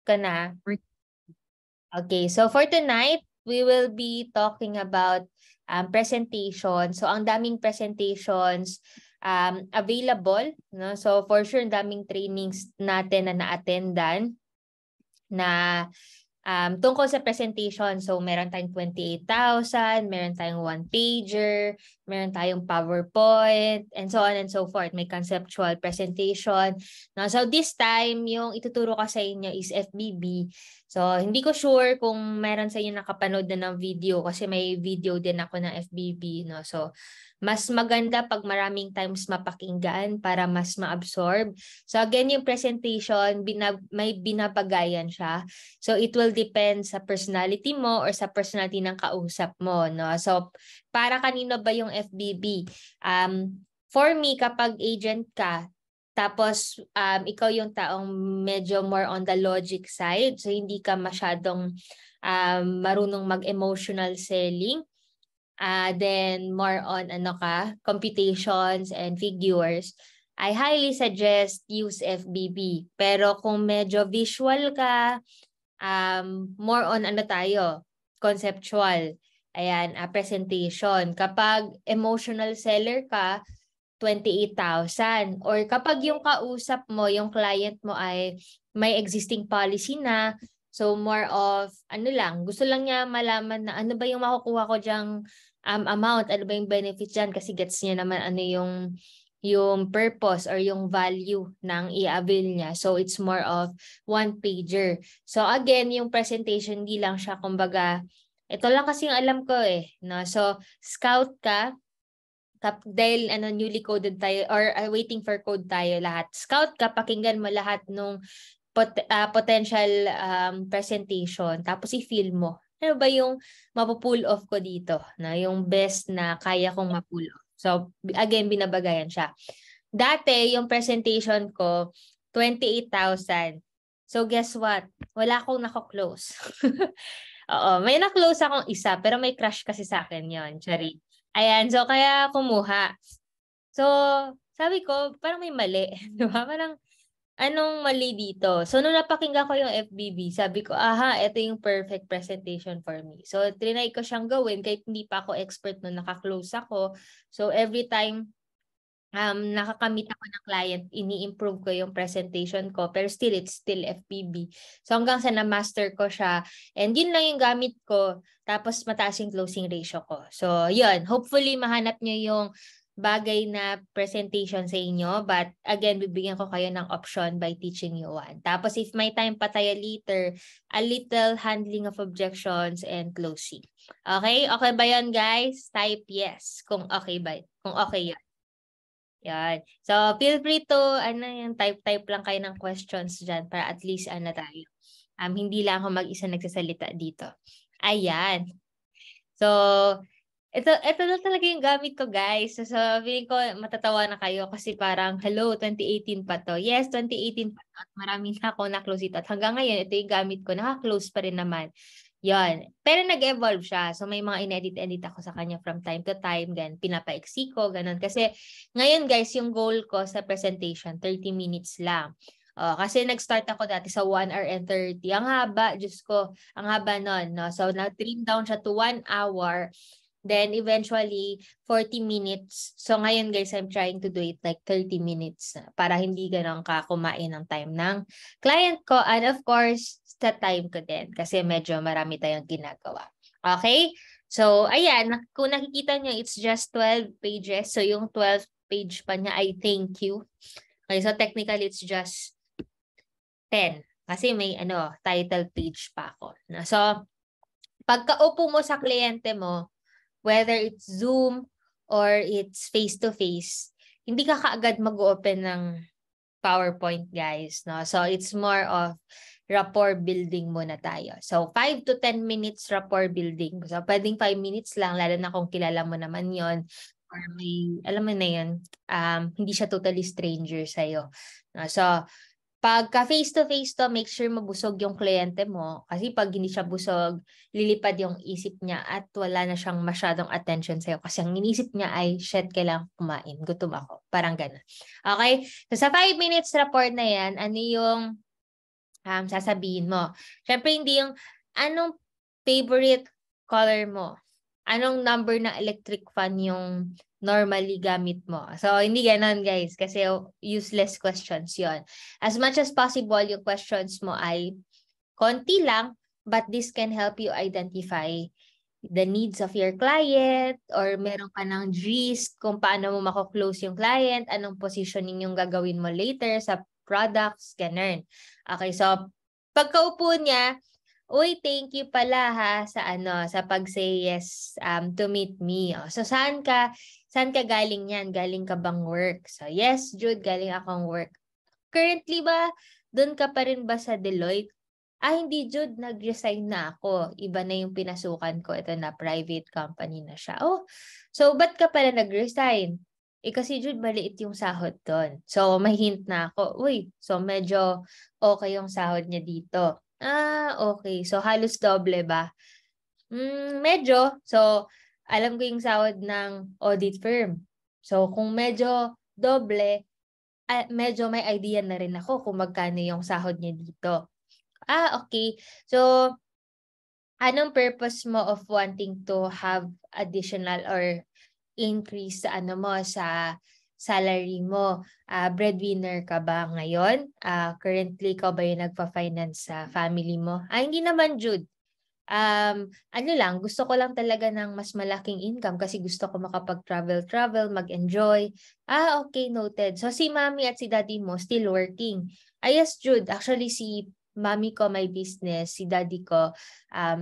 ka na? Okay, so for tonight, we will be talking about presentation. So ang daming presentations available, no? So for sure, ang daming trainings natin na na-attendan na tungkol sa presentation. So meron tayong 28,000, meron tayong one-pager, meron tayong PowerPoint, and so on and so forth. May conceptual presentation. No? So this time, yung ituturo ko sa inyo is FBB. So hindi ko sure kung meron sa inyo nakapanood na ng video kasi may video din ako ng FBB. No? So mas maganda pag maraming times mapakinggan para mas ma-absorb. So again, yung presentation, may binabagayan siya. So it will depend sa personality mo or sa personality ng kausap mo, no? So para kanino ba yung FBB? For me, kapag agent ka, tapos ikaw yung taong medyo more on the logic side, so hindi ka masyadong marunong mag-emotional selling, then more on computations and figures, I highly suggest use FBB. Pero kung medyo visual ka, more on conceptual. Ayan, presentation. Kapag emotional seller ka, 28,000. Or kapag yung kausap mo, yung client mo ay may existing policy na, so more of, gusto lang niya malaman na ano ba yung makukuha ko dyang amount, ano ba yung benefits dyan, kasi gets niya naman ano yung purpose or yung value ng i-avail niya. So it's more of one pager. So again, yung presentation, hindi lang siya kumbaga, ito lang kasi yung alam ko no? So scout ka, dahil newly coded tayo or waiting for code tayo lahat. Scout ka, pakinggan mo lahat nung potential presentation, tapos i-feel mo. Ano ba yung mapupull off ko dito? Na yung best na kaya kong mapull off. So, again, binabagayan siya. Dati, yung presentation ko, 28,000. So, guess what? Wala akong nako-close. Oo, may na-close akong isa, pero may crush kasi sa akin yon, Chari. Ayan, so kaya kumuha. So, sabi ko, parang may mali. Di ba? Parang, anong mali dito? So, nung napakinggan ko yung FBB, sabi ko, aha, ito yung perfect presentation for me. So, trinay ko siyang gawin kahit hindi pa ako expert nung naka-close ako. So, every time nakakamit ako ng client, ini-improve ko yung presentation ko, pero it's still FBB. So, hanggang sa na-master ko siya, and yun lang yung gamit ko, tapos mataas yung closing ratio ko. So, yun. Hopefully, mahanap nyo yung bagay na presentation sa inyo. But again, bibigyan ko kayo ng option by teaching you one. Tapos if may time pa tayo later, a little handling of objections and closing. Okay? Okay ba yan, guys? Type yes kung okay ba. Kung okay yan. Yan. So feel free to yung type lang kayo ng questions dyan para at least tayo. Hindi lang ako mag-isa nagsasalita dito. Ayan. So ito na talaga yung gamit ko, guys. So, feeling ko matatawa na kayo kasi parang, hello, 2018 pa to. Yes, 2018 pa to. At marami na ako na-close ito. At hanggang ngayon, ito yung gamit ko. Naka-close pa rin naman. Yan. Pero nag-evolve siya. So, may mga in-edit-edit ako sa kanya from time to time. Gan, pinapa-exi ko, ganun. Kasi, ngayon, guys, yung goal ko sa presentation, 30 minutes lang. Kasi nag-start ako dati sa 1 hour and 30. Ang haba, Diyos ko, ang haba nun. No? So, na-trim down siya to 1 hour. Then eventually 40 minutes. So ngayon guys, I'm trying to do it like 30 minutes para hindi ganun ka kumain ng time ng client ko. And of course, sa time ko din kasi medyo marami tayong ginagawa. Okay? So ayan, kung nakikita nyo, it's just 12 pages. So yung 12th page pa niya ay thank you. Okay, so technically it's just 10. Kasi may title page pa ako. So pagkaupo mo sa kliyente mo, whether it's Zoom or it's face-to-face, hindi ka kaagad mag-open ng PowerPoint, guys. No? So, it's more of rapport building muna tayo. So, 5 to 10 minutes rapport building. So, pwedeng 5 minutes lang, lalo na kung kilala mo naman yon or may, alam mo na yun, hindi siya totally stranger sa'yo. No? So, pagka face-to-face to, make sure mabusog yung kliyente mo. Kasi pag hindi siya busog, lilipad yung isip niya at wala na siyang masyadong attention sa'yo. Kasi ang inisip niya ay, shit, kailangan kumain. Gutom ako. Parang gano'n. Okay? So sa 5 minutes report na yan, ano yung sasabihin mo. Syempre, hindi yung anong favorite color mo? Anong number na electric fan yung normally gamit mo? So, hindi ganon guys kasi useless questions yon. As much as possible, yung questions mo ay konti lang, but this can help you identify the needs of your client or meron ka ng gist kung paano mo mako-close yung client, anong positioning yung gagawin mo later sa products, ganun. Okay, so pagkaupo niya, uy, thank you pala ha sa pag-say yes to meet me. Oh, so saan ka galing yan? Galing ka bang work? So yes, Jude, galing akong work. Currently ba doon ka pa rin ba sa Deloitte? Hindi, Jude, nag-resign na ako. Iba na yung pinasukan ko. Ito na, private company na siya. Oh, so ba't ka pala nag-resign? Kasi Jude, maliit yung sahod doon. So, may hint na ako. Uy, so medyo okay yung sahod niya dito. Okay. So, halos doble ba? Medyo. So, alam ko yung sahod ng audit firm. So, kung medyo doble, medyo may idea na rin ako kung magkano yung sahod niya dito. Okay. So, anong purpose mo of wanting to have additional or increase sa sa salary mo? Breadwinner ka ba ngayon? Currently, ka ba yung nagpa-finance sa family mo? Hindi naman, Jude. Gusto ko lang talaga ng mas malaking income kasi gusto ko makapag-travel, mag-enjoy. Okay, noted. So, si mommy at si daddy mo still working. Yes, Jude. Actually, si mommy ko may business, si daddy ko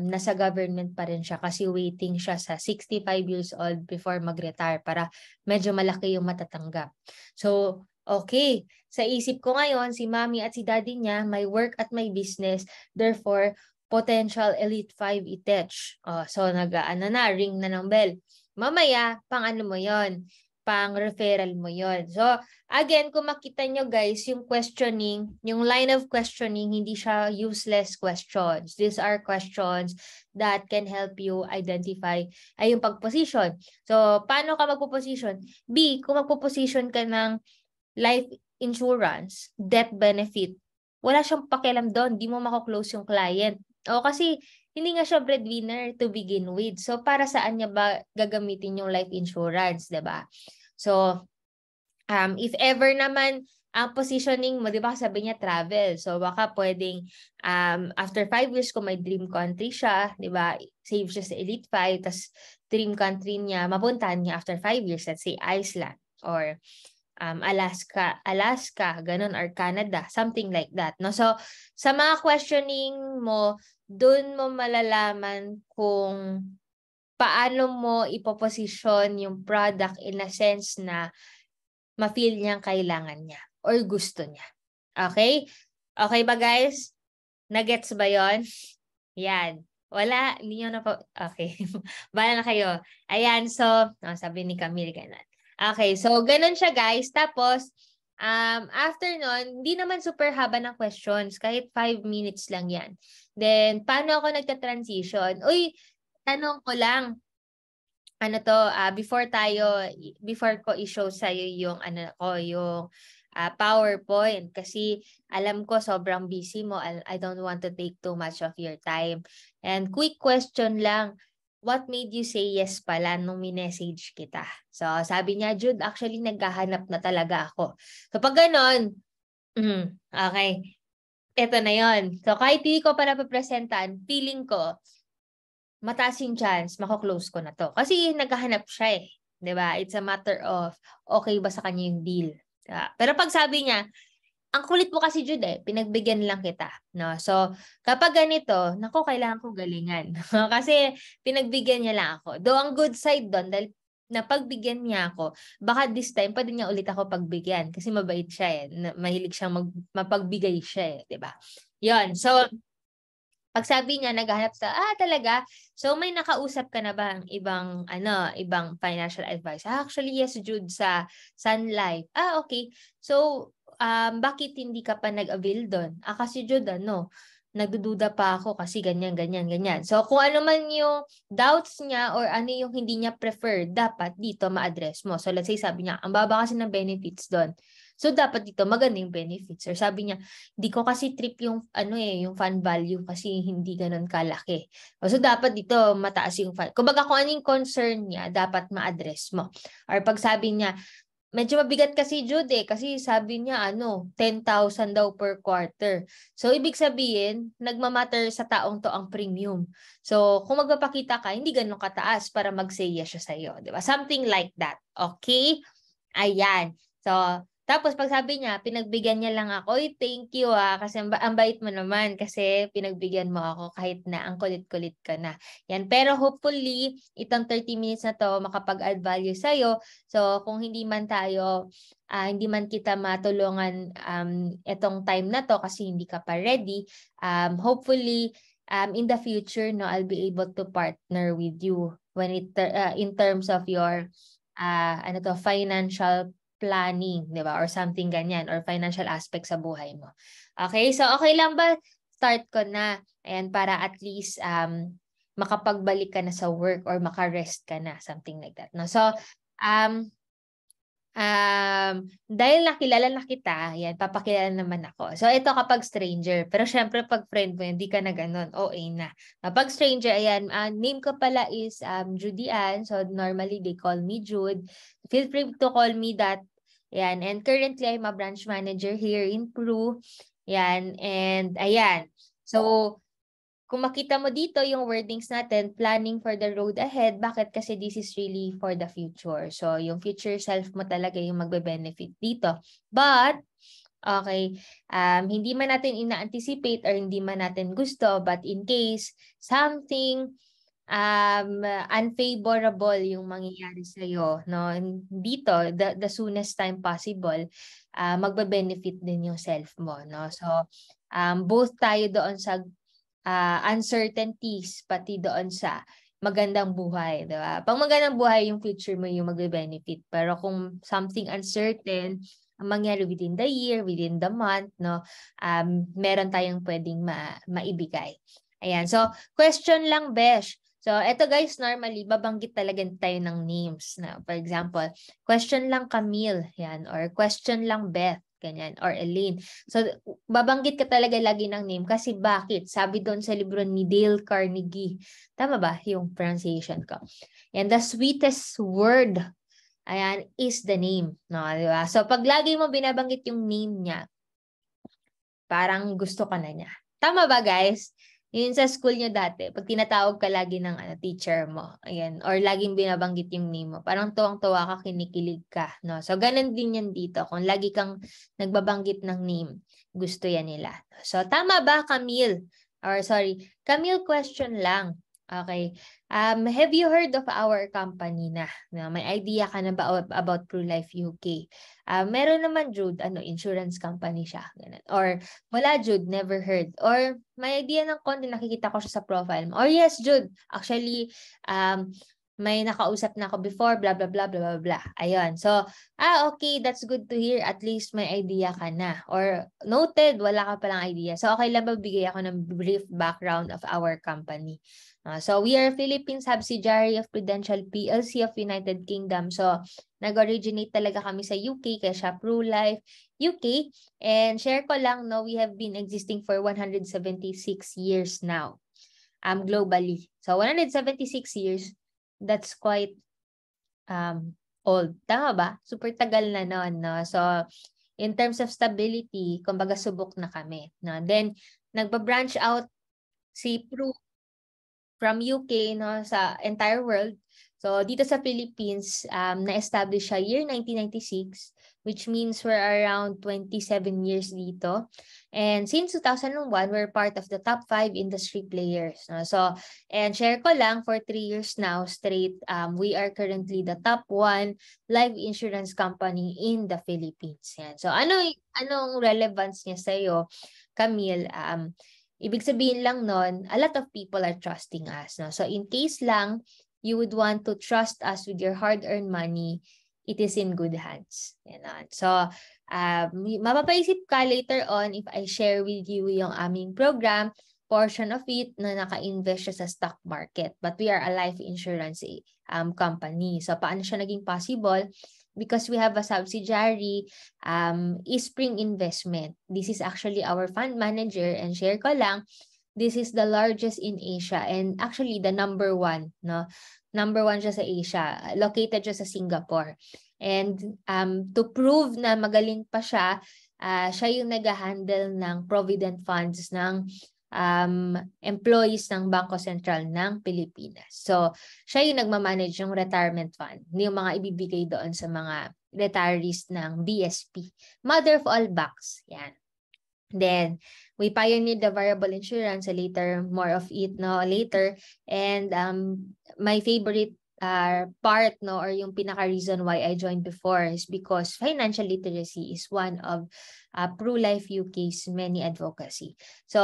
nasa government pa rin siya kasi waiting siya sa 65 years old before mag-retire para medyo malaki yung matatanggap. So, okay. Sa isip ko ngayon, si mommy at si daddy niya may work at may business. Therefore, potential Elite 5 itech. So, ring na ng bell. Mamaya, pang ano mo yon, pang referral mo yon. So, again, kung makita nyo guys, yung questioning, yung line of questioning, hindi siya useless questions. These are questions that can help you identify yung pag-position. So, paano ka magpo-position? B, kung magpo-position ka ng life insurance, death benefit, wala siyang pakialam doon. Di mo mako-close yung client. Kasi hindi nga siya breadwinner to begin with. So, para saan niya ba gagamitin yung life insurance, diba? So, if ever naman ang positioning mo, di ba sabi niya travel. So, baka pwedeng after 5 years kung may dream country siya, di ba, save siya sa Elite 5, tas dream country niya, mapuntahan niya after 5 years, let's say Iceland or Alaska, ganun, or Canada, something like that. No? So, sa mga questioning mo, doon mo malalaman kung paano mo ipoposisyon yung product in a sense na ma-feel niyang kailangan niya or gusto niya. Okay? Okay ba guys? Nagets ba yon? Yan. Wala, hindi nyo na po. Okay. Bahala na kayo. Ayan, so, sabi ni Camille, ganun. Okay, so ganun siya guys. Tapos, after nun, hindi naman super haba ng questions. Kahit 5 minutes lang yan. Then, paano ako nagka-transition? Uy, tanong ko lang. Before ko i-show sa'yo yung, yung PowerPoint. Kasi alam ko sobrang busy mo. I don't want to take too much of your time. And quick question lang. What made you say yes pala nung minessage kita? So, sabi niya, Jude, actually, naghahanap na talaga ako. So, pag ganon, okay, eto na yon. So, kahit hindi ko pa napapresentan, feeling ko, mataas yung chance, mako-close ko na to. Kasi naghahanap siya eh. 'Di ba? It's a matter of, okay ba sa kanya yung deal? Pero pag sabi niya, ang kulit mo kasi, Jude, pinagbigyan lang kita. No? So, kapag ganito, kailangan ko galingan. Kasi pinagbigyan niya lang ako. Though ang good side doon, dahil napagbigyan niya ako, baka this time, pwede niya ulit ako pagbigyan. Kasi mabait siya mahilig siyang mapagbigay siya diba? Yon. So, pag sabi niya, naghahanap sa, talaga? So, may nakausap ka na ba ang ibang financial advice? Actually, yes, Jude, sa Sun Life. Okay. So, bakit hindi ka pa nag-avail doon? Kasi Jude, nagdududa pa ako kasi ganyan. So, kung ano man yung doubts niya or ano yung hindi niya prefer, dapat dito ma-address mo. So, let's say, sabi niya, ang baba kasi ng benefits doon. So dapat dito maganda yung benefits. Or sabi niya, hindi ko kasi trip yung yung fund value kasi hindi ganoon kalaki. So dapat dito mataas yung fund. Kumbaga kung ano yung concern niya, dapat ma-address mo. Or pag sabi niya, medyo mabigat kasi Jude kasi sabi niya 10,000 daw per quarter. So ibig sabihin, nagmamatter sa taong to ang premium. So kung magpapakita ka, hindi ganun kataas para mag-say yes siya sa'yo. Diba? Something like that. Okay? Ayan. So, tapos pag sabi niya, pinagbigyan niya lang ako, thank you kasi ang bait mo naman kasi pinagbigyan mo ako kahit na ang kulit-kulit ka na. Yan. Pero hopefully, itong 30 minutes na to makapag-add value sa'yo. So, kung hindi man hindi man kita matulungan itong time na to kasi hindi ka pa ready, hopefully, in the future, I'll be able to partner with you when in terms of your financial planning, 'di ba? Or something ganyan, or financial aspect sa buhay mo. Okay? So, okay lang ba? Start ko na. Ayan, para at least makapagbalik ka na sa work or makarest ka na, something like that. No? So, dahil nakilala na kita, yan, papakilala naman ako. So, ito kapag stranger. Pero syempre, pag friend mo, hindi ka na ganun. OA na. Kapag stranger, ayan, name ko pala is Judy Ann. So, normally, they call me Jude. Feel free to call me that. Yan. And currently, I'm a branch manager here in Peru. Yan. And, ayan. So, kung makita mo dito yung wordings natin, planning for the road ahead. Bakit? Kasi this is really for the future. So, yung future self mo talaga yung magbe-benefit dito. But, okay, hindi man natin ina-anticipate or hindi man natin gusto, but in case something unfavorable yung mangyayari sa'yo, no? Dito, the soonest time possible, magbe-benefit din yung self mo, no? So, both tayo doon sa uncertainties, pati doon sa magandang buhay, di ba? Pag magandang buhay, yung future mo yung magbe-benefit. Pero kung something uncertain, ang mangyari within the year, within the month, no, meron tayong pwedeng maibigay. Ayan. So, question lang, Besh. So, eto guys, normally, babanggit talaga tayo ng names. Na, for example, question lang Camille, yan, or question lang Beth, ganyan, or Elaine. So, babanggit ka talaga lagi ng name kasi bakit? Sabi doon sa libro ni Dale Carnegie. Tama ba yung pronunciation ko? And the sweetest word, ayan, is the name. No, di ba? So, pag lagi mo binabanggit yung name niya, parang gusto ka na niya. Tama ba, guys? Yun sa school nyo dati, pag tinatawag ka lagi ng teacher mo, ayan, or laging binabanggit yung name mo, parang tuwang-tuwa ka, kinikilig ka, no? So, ganun din yan dito. Kung lagi kang nagbabanggit ng name, gusto yan nila. So, tama ba, Camille? Or sorry, Camille, question lang. Okay. Have you heard of our company na? May idea ka na ba about PruLife UK? Meron naman, Jude, insurance company siya. Ganun. Or wala, Jude, never heard. Or may idea ng konti, nakikita ko siya sa profile mo. Or yes, Jude, actually, may nakausap na ako before, blah, blah, blah, blah, blah, blah. Ayun. So, okay, that's good to hear. At least may idea ka na. Or noted, wala ka palang idea. So, okay lang ba bigay ako ng brief background of our company? So, we are Philippine subsidiary of Prudential PLC of United Kingdom. So, nag-originate talaga kami sa UK, kaya siya PruLife UK. And share ko lang, no, we have been existing for 176 years now, globally. So, 176 years, that's quite old. Tama ba? Super tagal na noon, no? So, in terms of stability, kumbaga subok na kami. No? Then, nagba-branch out si Pru from UK, no, sa entire world. So, dito sa Philippines, na-establish siya year 1996, which means we're around 27 years dito. And since 2001, we're part of the top 5 industry players. No? So, and share ko lang, for 3 years now straight, we are currently the top 1 life insurance company in the Philippines. Yan. So, anong relevance niya sa'yo, Camille? Ibig sabihin lang nun, a lot of people are trusting us. No? So, in case lang, you would want to trust us with your hard-earned money, it is in good hands. Yan. So, mapapaisip ka later on if I share with you yung aming program, portion of it na naka-invest siya sa stock market. But we are a life insurance company. So, paano siya naging possible? because we have a subsidiary, Spring Investment. This is actually our fund manager, and share ko lang, this is the largest in Asia and actually the number one, no? Number one siya sa Asia. Located siya sa Singapore. And to prove na magaling pa siya, siya yung nag-handle ng provident funds ng employees ng Bangko Sentral ng Pilipinas. So, siya yung nagmamanage ng retirement fund, yung mga ibibigay doon sa mga retirees ng BSP. Mother of all banks. Yan. Then, we pioneered the variable insurance, later, more of it, no, later. And my favorite part, no, or yung pinaka-reason why I joined before is because financial literacy is one of Pro-Life UK's many advocacy. So,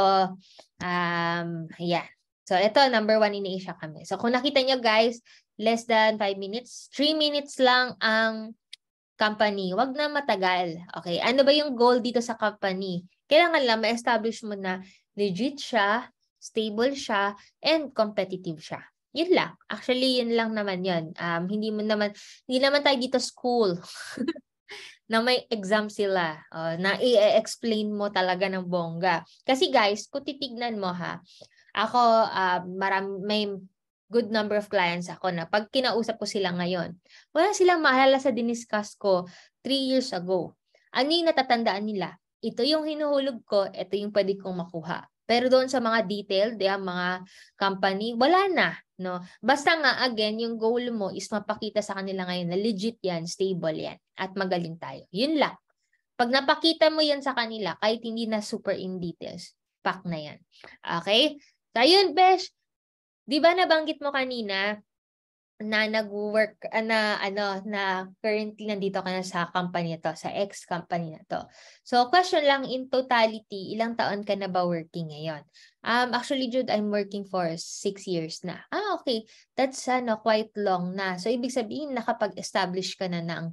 yeah. So, ito, number 1 in Asia kami. So, kung nakita nyo guys, less than 5 minutes, 3 minutes lang ang company. Wag na matagal. Okay, ano ba yung goal dito sa company? Kailangan lang ma-establish mo na legit siya, stable siya, and competitive siya. Yun lang. Actually, yun lang naman yun. Hindi naman tayo dito school na may exam sila, na i-explain mo talaga ng bongga. Kasi guys, kung titignan mo ha, ako, may good number of clients ako na pag kinausap ko sila ngayon, wala silang maalala sa diniscuss ko 3 years ago. Ano yung natatandaan nila? Ito yung hinuhulog ko, ito yung pwede kong makuha. Pero doon sa mga detailed, mga company, wala na. No? Basta nga, again, yung goal mo is mapakita sa kanila ngayon na legit yan, stable yan, at magaling tayo. Yun lang. Pag napakita mo yan sa kanila, kahit hindi na super in details, pack na yan. Okay? So, ayun, Besh. Di ba nabanggit mo kanina na nag-work, na currently nandito ka na sa company na to, sa ex-company na to. So, question lang, in totality, ilang taon ka na ba working ngayon? Actually, Jude, I'm working for 6 years na. Okay. That's quite long na. So, ibig sabihin, nakapag-establish ka na ng,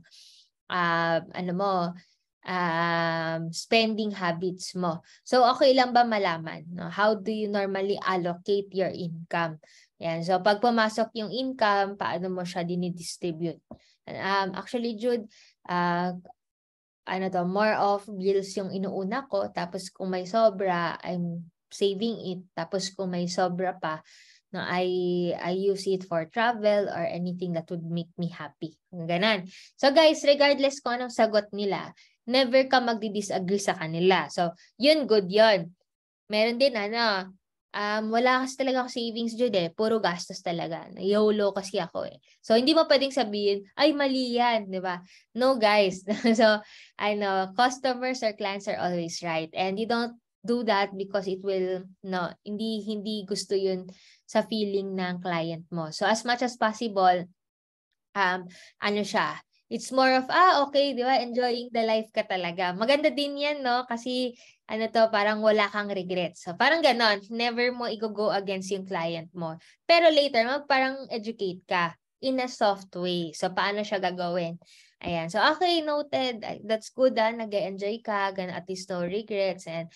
spending habits mo. So, okay lang ba malaman? No? How do you normally allocate your income? Yan. So, pag pumasok yung income, paano mo siya dinidistribute? Actually, Jude, more of bills yung inuuna ko. Tapos, kung may sobra, I'm saving it. Tapos, kung may sobra pa, no, I use it for travel or anything that would make me happy. Ganon. So, guys, regardless kung anong sagot nila, never ka magdi-disagree sa kanila. So, yun, good yun. Meron din, wala kasi talaga ako savings, Jude, puro gastos talaga. YOLO kasi ako eh. So, hindi mo pwedeng sabihin, ay, mali yan, di ba? No, guys. So, I know, customers or clients are always right. And you don't do that because it will, hindi gusto yun sa feeling ng client mo. So, as much as possible, it's more of, okay, di ba? Enjoying the life ka talaga. Maganda din yan, no? Kasi, parang wala kang regrets. So, parang ganon. Never mo i-go against yung client mo. Pero later, parang educate ka in a soft way. So, paano siya gagawin? Ayan. So, okay, noted. That's good, nag-enjoy ka. At least no regrets. And,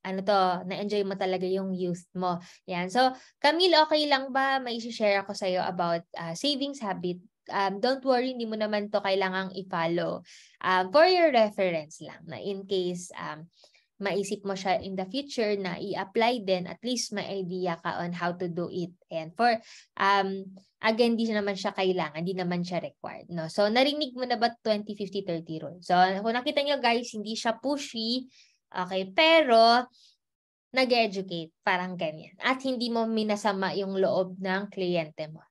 na-enjoy mo talaga yung youth mo. Ayan. So, Camille, okay lang ba? May isi-share ako sa'yo about savings habit. Don't worry, hindi mo naman to kailangang i-follow. For your reference lang, na in case maisip mo siya in the future na i-apply din, at least may idea ka on how to do it. And for, again, di naman siya kailangan, di naman siya required. No? So, narinig mo na ba 20-50-30 rule? So, kung nakita nyo guys, hindi siya pushy, okay, pero nag-educate, parang ganyan. At hindi mo minasama yung loob ng kliyente mo.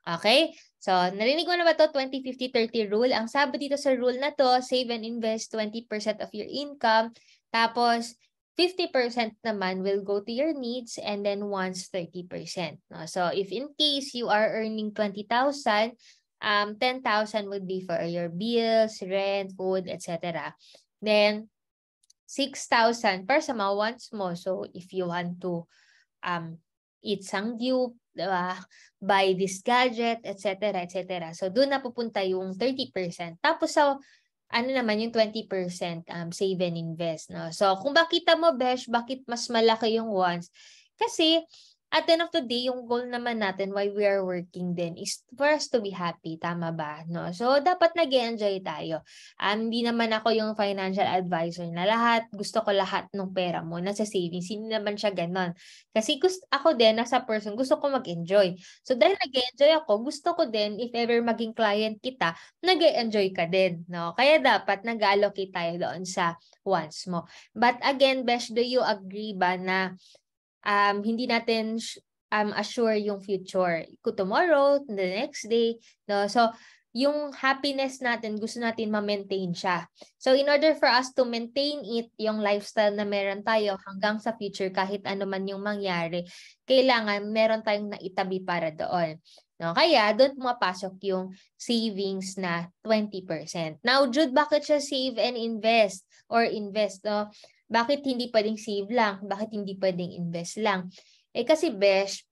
Okay? So, narinig mo na ba to 20-50-30 rule? Ang sabi dito sa rule na to, save and invest 20% of your income. Tapos, 50% naman will go to your needs and then once 30%. No? So, if in case you are earning 20,000, 10,000 would be for your bills, rent, food, etc. Then, 6,000 para sa mga wants mo. So, if you want to eat sangyup, diba? Buy this gadget, etc. etc. So, doon na pupunta yung 30%. Tapos, naman yung 20% save and invest. No? So, kung bakita mo, Besh, bakit mas malaki yung wants? Kasi, at the end of the day, yung goal naman natin why we are working din is for us to be happy. Tama ba? No? So, dapat nag-enjoy tayo. Hindi naman ako yung financial advisor na gusto ko lahat ng pera mo nasa savings. Hindi naman siya ganon. Kasi ako din, as a person, gusto ko mag-enjoy. So, dahil nag-enjoy ako, gusto ko din, if ever maging client kita, nag-enjoy ka din. No? Kaya dapat nag-allocate tayo doon sa wants mo. But again, Besh, do you agree ba na hindi natin assure yung future tomorrow, the next day, no? So yung happiness natin, gusto natin ma-maintain siya. So in order for us to maintain it, yung lifestyle na meron tayo hanggang sa future, kahit ano man yung mangyari, kailangan meron tayong naitabi para doon. No, kaya doon pumapasok yung savings na 20%. Now, Jude, bakit siya save and invest or invest, no? Bakit hindi pwedeng save lang? Bakit hindi pwedeng invest lang? Kasi Besh,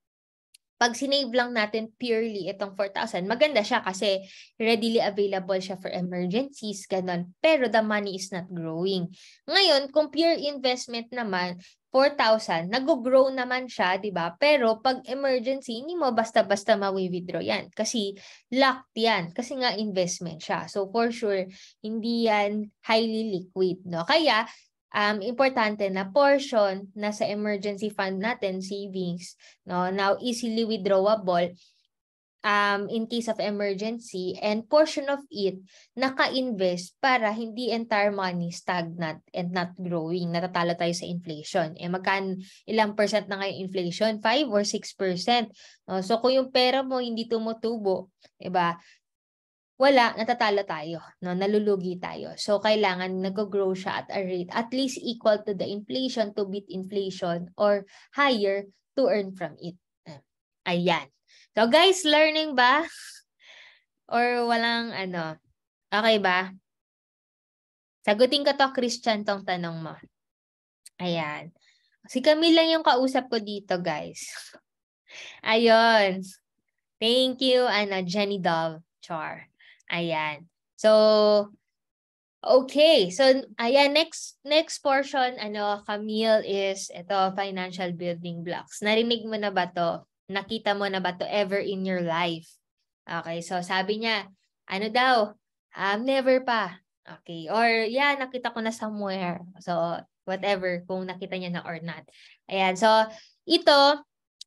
pag sinave lang natin purely itong 4,000, maganda siya kasi readily available siya for emergencies, ganun. Pero the money is not growing. Ngayon, kung pure investment naman, 4,000, nag-grow naman siya, di ba? Pero pag emergency, hindi mo basta-basta ma-withdraw yan. Kasi locked yan. Kasi nga investment siya. So for sure, hindi yan highly liquid, no? Kaya, importante na portion na sa emergency fund natin, savings, no, now easily withdrawable in case of emergency, and portion of it naka-invest para hindi entire money stagnant and not growing. Natatalo tayo sa inflation. Ilang percent na ngayon inflation? 5 or 6%. No? So kung yung pera mo hindi tumutubo, diba? Wala, natatalo tayo, no? Nalulugi tayo. So, kailangan nag-grow siya at a rate at least equal to the inflation to beat inflation or higher to earn from it. Ayan. So, guys, learning ba? Or walang ano? Okay ba? Sagutin ko to, Christian, tong tanong mo. Ayan. Si Camille lang yung kausap ko dito, guys. Ayun. Thank you, Jenny Dove. Char. Ayan. So, okay. So, ayan, next portion, Camille, is ito, financial building blocks. Narinig mo na ba to? Nakita mo na ba to ever in your life? Okay, so sabi niya, ano daw? Never pa. Okay, or yeah, nakita ko na somewhere. So, whatever, kung nakita niya na or not. Ayan, so, ito,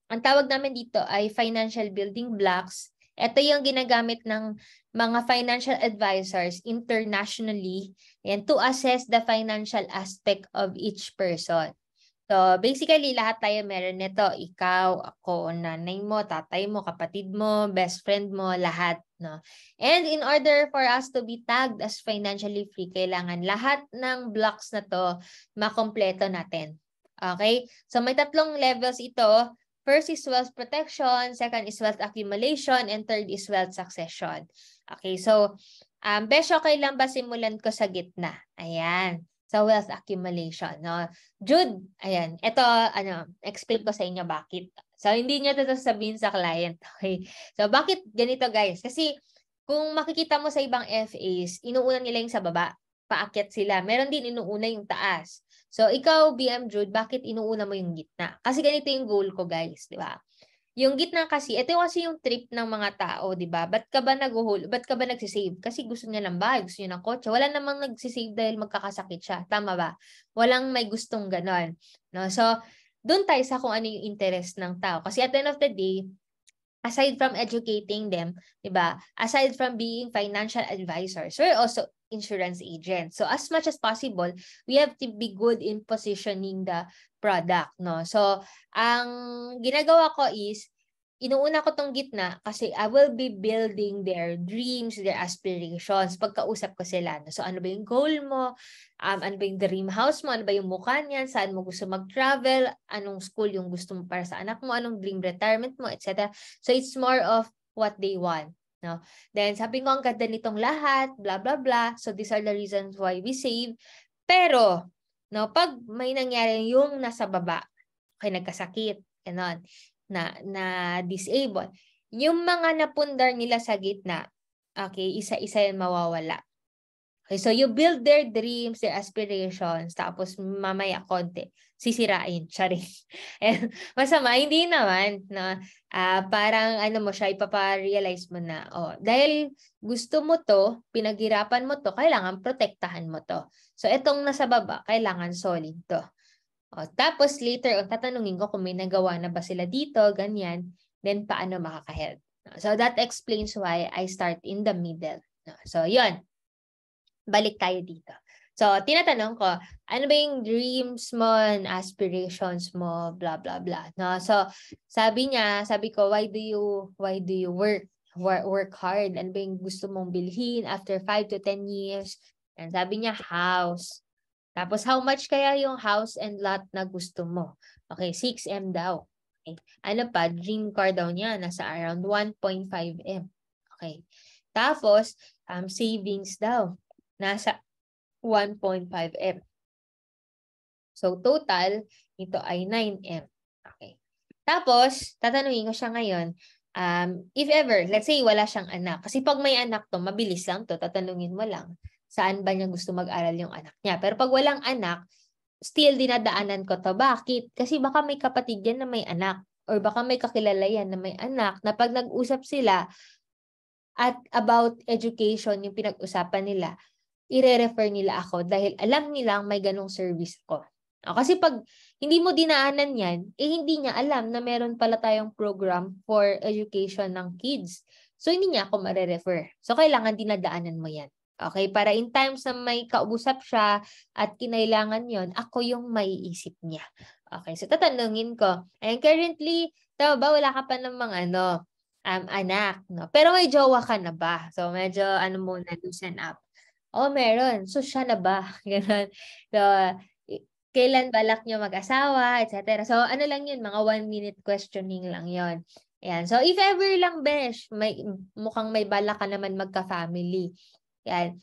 ang tawag namin dito ay financial building blocks. Ito yung ginagamit ng mga financial advisors internationally and to assess the financial aspect of each person. So basically, lahat tayo meron nito. Ikaw, ako, nanay mo, tatay mo, kapatid mo, best friend mo, lahat. No? And in order for us to be tagged as financially free, kailangan lahat ng blocks na to makompleto natin. Okay? So may 3 levels ito. First is wealth protection, second is wealth accumulation, and third is wealth succession. Okay, so, Besh, okay lang ba simulan ko sa gitna? Ayan, so wealth accumulation. No? Jude, ayan, ito, explain ko sa inyo bakit. So, hindi niya ito sabihin sa client. Okay, so bakit ganito, guys? Kasi, kung makikita mo sa ibang FAs, inuuna nila yung sa baba, paakyat sila. Meron din inuuna yung taas. So, ikaw, BM Jude, bakit inuuna mo yung gitna? Kasi ganito yung goal ko, guys, di ba? Yung gitna kasi, ito kasi yung trip ng mga tao, di ba? Ba't ka ba nagsisave? Kasi gusto niya ng bahay, gusto niya ng kotse. Wala namang nagsisave dahil magkakasakit siya. Tama ba? Walang may gustong ganon. No? So, doon tayo sa kung ano yung interest ng tao. Kasi at the end of the day, aside from educating them, di ba? Aside from being financial advisors, we're also insurance agents. So as much as possible, we have to be good in positioning the product, no? So ang ginagawa ko is inuuna ko tong gitna kasi I will be building their dreams, their aspirations. Pagkausap ko sila. So ano ba yung goal mo? Ano ba yung dream house mo? Ano ba yung mukha niyan? Saan mo gusto mag-travel? Anong school yung gusto mo para sa anak mo? Anong dream retirement mo? Etc. So it's more of what they want. No? Then sabi ko, ang ganda nitong lahat, blah, blah, blah. So these are the reasons why we save. Pero, no, pag may nangyari yung nasa baba, okay, nagkasakit, ganon, na disable, yung mga napundar nila sa gitna, okay, isa-isa yan mawawala. Okay, so you build their dreams, their aspirations, tapos mamaya konti, sisirain, sorry. And masama, hindi naman, no? Parang ano mo siya, ipapa-realize mo na, dahil gusto mo to, pinaghirapan mo to, kailangan protektahan mo to. So itong nasa baba, kailangan solid to. Tapos later on, tatanungin ko kung may nagawa na ba sila dito, ganyan, then paano makaka-help. So that explains why I start in the middle. So yun. Balik tayo dito. So, tinatanong ko, ano ba yung dreams mo and aspirations mo, blah, blah, blah. No? So, sabi ko, why do you work hard? Ano ba yung gusto mong bilhin after 5 to 10 years? And sabi niya, house. Tapos, how much kaya yung house and lot na gusto mo? Okay, 6M daw. Okay. Ano pa? Dream car daw niya, nasa around 1.5M. Okay. Tapos, savings daw. Nasa 1.5M. So, total, ito ay 9M. Okay. Tapos, tatanungin ko siya ngayon, if ever, let's say wala siyang anak. Kasi pag may anak to, mabilis lang to, tatanungin mo lang, saan ba niya gusto mag-aral yung anak niya. Pero pag walang anak, still dinadaanan ko to. Bakit? Kasi baka may kapatid yan na may anak. Or baka may kakilala yan na may anak, na pag nag-usap sila, at about education, yung pinag-usapan nila, i-refer nila ako dahil alam nilang may ganong service ko. Kasi pag hindi mo dinaanan yan, hindi niya alam na meron pala tayong program for education ng kids. So, hindi niya ako mare-refer. So, kailangan dinadaanan mo yan. Okay? Para in times na may kausap siya at kinailangan yon, ako yung maiisip niya. Okay? So, tatanungin ko, and currently, tama ba, wala ka pa namang anak, no? Pero may jowa ka na ba? So, medyo, muna, loosen up. Meron. So, siya na ba? Ganun. So, kailan balak nyo mag-asawa, etc. So, ano lang yun, mga 1-minute questioning lang yon. Yan. So, if ever lang, besh, mukhang may balak ka naman magka-family. Yan.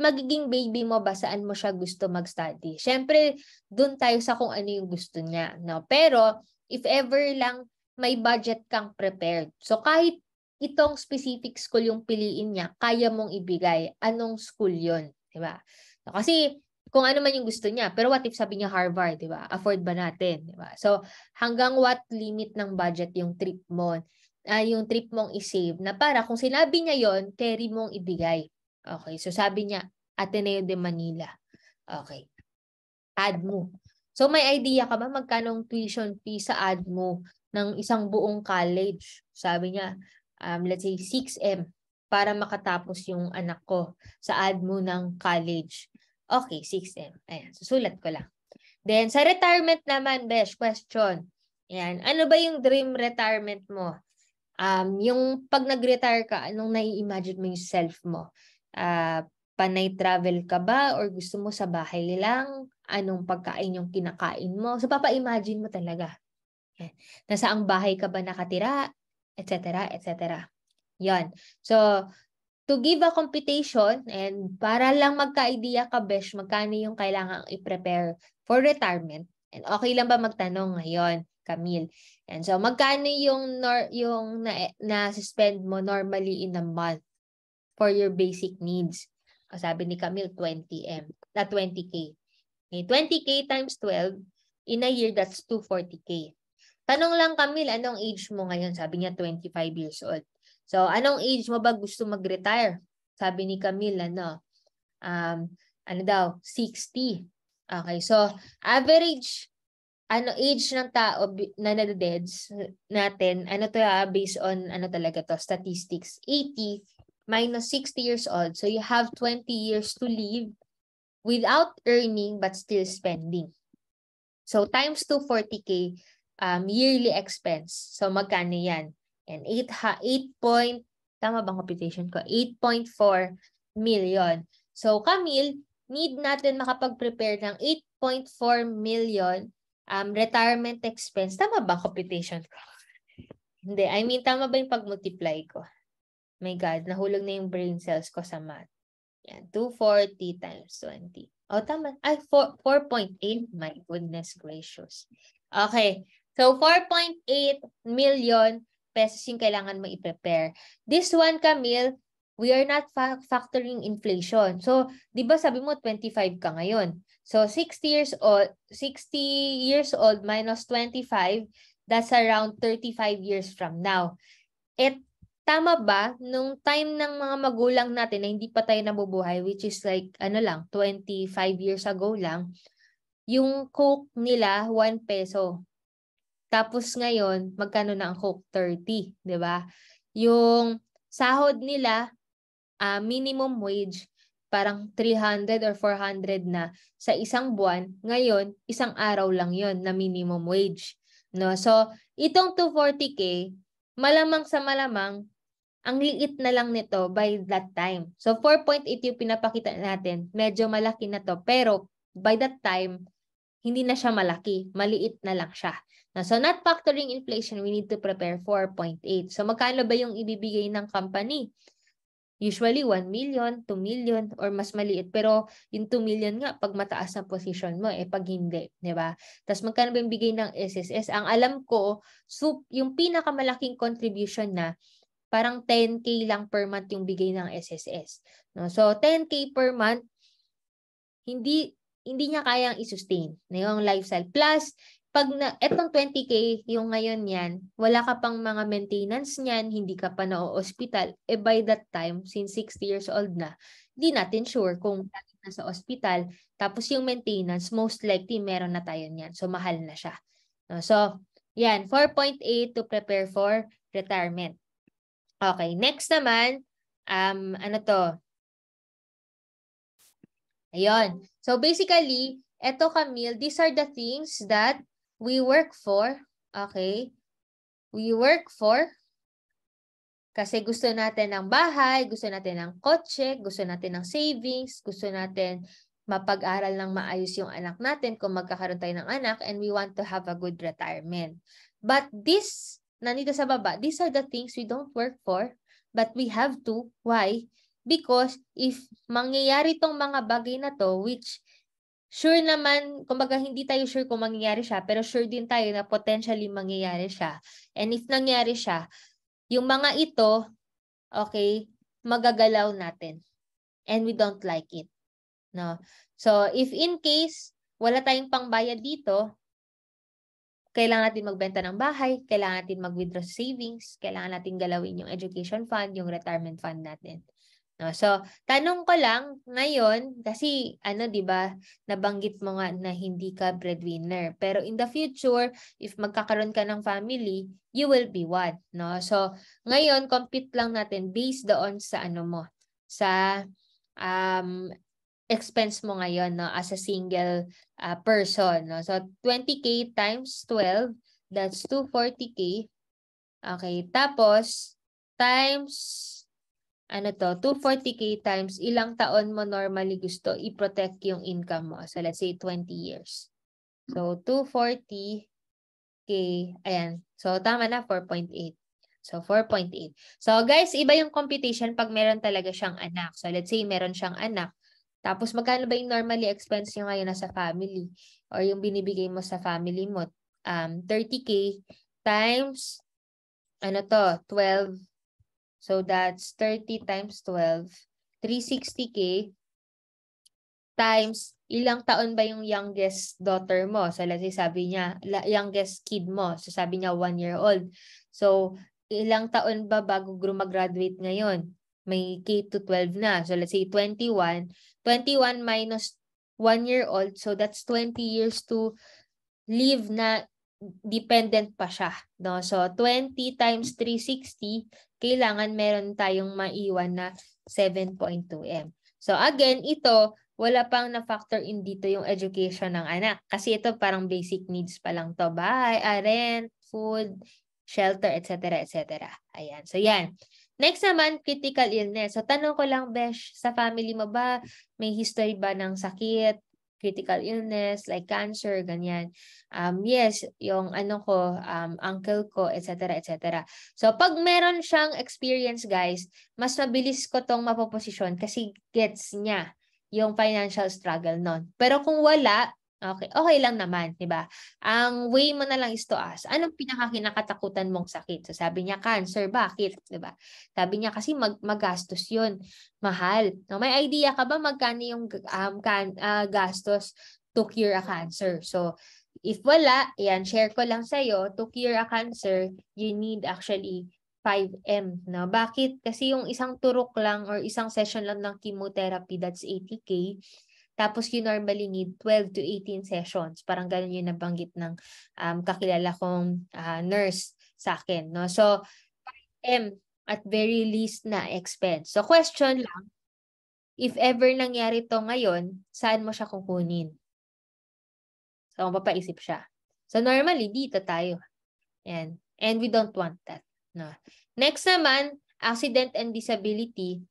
Magiging baby mo ba, saan mo siya gusto mag-study? Siyempre, dun tayo sa kung ano yung gusto niya. No? Pero, if ever lang, may budget kang prepared. So, kahit itong specific school yung piliin niya, kaya mong ibigay. Anong school yon, di ba? Kasi kung ano man yung gusto niya, pero what if sabi niya Harvard, di ba? Afford ba natin, di ba? So hanggang what limit ng budget yung trip mo, yung trip mong i-save na para kung sinabi niya yon, carry mong ibigay. Okay, so sabi niya Ateneo de Manila. Okay. ADMO. So may idea ka ba magkano tuition fee sa ADMO ng isang buong college? Sabi niya, let's say 6M para makatapos yung anak ko sa ADMO ng college. Okay, 6M. Ayan, susulat ko lang. Then, sa retirement naman, Besh, question. Ayan, ano ba yung dream retirement mo? Yung pag nag-retire ka, anong nai-imagine mo yung self mo? Panay travel ka ba? Or gusto mo sa bahay lang? Anong pagkain yung kinakain mo? So, papa-imagine mo talaga. Ayan. Nasaang bahay ka ba nakatira? Etc. etc. Yan. So, to give a computation and para lang magka-idea ka, Besh, magkano yung kailangan i-prepare for retirement. And okay lang ba magtanong ngayon, Camille? And so, magkano yung na-spend mo normally in a month for your basic needs? Sabi ni Camille, 20M. 20K. Okay, 20K times 12, in a year, that's 240K. Tanong lang, Camille, anong age mo ngayon? Sabi niya, 25 years old. So, anong age mo ba gusto mag-retire? Sabi ni Camille, ano daw, 60. Okay, so, average, age ng tao na nadededs natin, based on, talaga to, statistics, 80 minus 60 years old. So, you have 20 years to live without earning but still spending. So, times 240K, yearly expense. So, magkano yan? And 8 tama bang computation ko? 8.4 million. So, Camille, need natin makapag-prepare ng 8.4 million retirement expense. Tama bang computation ko? Hindi. I mean, tama ba yung pag-multiply ko? My God, nahulog na yung brain cells ko sa math. Yan, 240 times 20. Tama. 4.8. My goodness gracious. Okay. So, 4.8 million pesos yung kailangan mo i-prepare. This one, Camille, we are not factoring inflation. So, di ba sabi mo 25 ka ngayon? So, 60 years old minus 25, that's around 35 years from now. Tama ba, nung time ng mga magulang natin na hindi pa tayo nabubuhay, which is like, 25 years ago lang, yung Coke nila, 1 peso. Tapos ngayon, magkano na ang Coke? 30, di ba? Yung sahod nila, minimum wage, parang 300 or 400 na sa isang buwan. Ngayon, isang araw lang yon na minimum wage. No? So, itong 240K, malamang sa malamang, ang liit na lang nito by that time. So, 4.8 yung pinapakita natin. Medyo malaki na to. Pero, by that time, hindi na siya malaki. Maliit na lang siya. So, not factoring inflation, we need to prepare 4.8. So, magkano ba yung ibibigay ng company? Usually, 1 million, 2 million, or mas maliit. Pero, yung 2 million nga, pag mataas na position mo, pag hindi. Diba? Tapos, magkano ba yung bigay ng SSS? Ang alam ko, yung pinakamalaking contribution na, parang 10K lang per month yung bigay ng SSS. No? So, 10K per month, hindi niya kayang i-sustain na yung lifestyle. Plus, pag etong 20K, yung ngayon yan, wala ka pang mga maintenance niyan, hindi ka pa na-hospital, by that time, since 60 years old na, hindi natin sure kung nasa hospital, tapos yung maintenance, most likely meron na tayo niyan. So, mahal na siya. No? So, yan, 4.8 to prepare for retirement. Okay, next naman, ano to? Ayun. So basically, eto Camille, these are the things that we work for. Okay? We work for kasi gusto natin ng bahay, gusto natin ng kotse, gusto natin ng savings, gusto natin mapag-aral ng maayos yung anak natin kung magkakaroon tayo ng anak, and we want to have a good retirement. But this, nandito sa baba, these are the things we don't work for. But we have to. Why? Because if mangyayari tong mga bagay na to, which sure naman, kumbaga hindi tayo sure kung mangyayari siya, pero sure din tayo na potentially mangyayari siya. And if nangyari siya, yung mga ito, okay, magagalaw natin. And we don't like it. No? So, if in case, wala tayong pangbayad dito, kailangan natin magbenta ng bahay, kailangan natin mag-withdraw savings, kailangan natin galawin yung education fund, yung retirement fund natin. No? So, tanong ko lang ngayon, kasi di ba, nabanggit mo nga na hindi ka breadwinner. Pero in the future, if magkakaroon ka ng family, you will be one. No? So, ngayon, compute lang natin based doon sa sa expense mo ngayon, no, as a single person, no. So 20K times 12, that's 240K. Okay, tapos times 240K times ilang taon mo normally gusto i-protect yung income mo. So let's say 20 years. So 240K, ayan. So tama na, 4.8. So 4.8. So guys, iba yung computation pag meron talaga siyang anak. So let's say meron siyang anak. Tapos, magkano ba yung normally expense nyo ngayon sa family? Or yung binibigay mo sa family mo? 30K times, 12. So, that's 30 times 12. 360K times, ilang taon ba yung youngest daughter mo? So, let's say, sabi niya, youngest kid mo. So, sabi niya, 1 year old. So, ilang taon ba bago graduate ngayon? May K to 12 na. So, let's say 21. 21 minus 1 year old. So, that's 20 years to live na dependent pa siya. No? So, 20 times 360, kailangan meron tayong maiwan na 7.2M. So, again, ito, wala pang na-factor in dito yung education ng anak. Kasi ito parang basic needs pa lang to. Rent, food, shelter, etc. etc. Ayan. So, yan. Next naman, critical illness. So, tanong ko lang, Besh, sa family mo ba, may history ba ng sakit, critical illness, like cancer, ganyan? Yes, yung uncle ko, etc. etc. So, pag meron siyang experience, guys, mas mabilis ko tong mapoposisyon kasi gets niya yung financial struggle nun. Pero kung wala, Okay, okay lang naman, 'di ba? Ang way mo na lang is to ask, anong pinakakinakatakutan mong sakit? So sabi niya cancer, bakit? 'Di ba? Sabi niya kasi magastos 'yun, mahal. No, may idea ka ba magkano yung gastos to cure a cancer? So if wala, yan share ko lang sa to cure a cancer, you need actually 5M, no? Bakit? Kasi yung isang turok lang or isang session lang ng chemotherapy, that's 80K. Tapos you normally need 12 to 18 sessions. Parang ganun yung nabanggit ng kakilala kong nurse sa akin. No? So, M at very least na expense. So, question lang, if ever nangyari to ngayon, saan mo siya kukunin? So, mapapaisip siya. So, normally, dito tayo. Yan. And we don't want that. No. Next naman, accident and disability.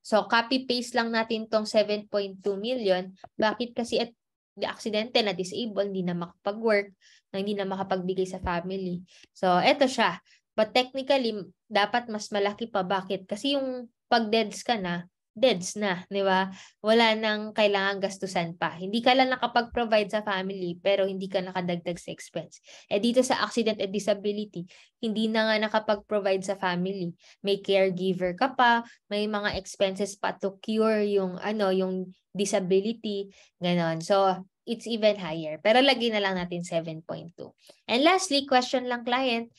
So, copy-paste lang natin tong 7.2 million. Bakit? Kasi at the aksidente na disable, hindi na makapag-work, na hindi na makapagbigay sa family. So, eto siya. But technically, dapat mas malaki pa. Bakit? Kasi yung pag-deads ka na, deads na, di ba? Wala nang kailangan gastusan pa. Hindi ka lang nakapag-provide sa family, pero hindi ka nakadagdag sa expense. Eh dito sa accident and disability, hindi na nga nakapag-provide sa family. May caregiver ka pa, may mga expenses pa to cure yung yung disability, ganon. So, it's even higher. Pero lagi na lang natin 7.2. And lastly, question lang client,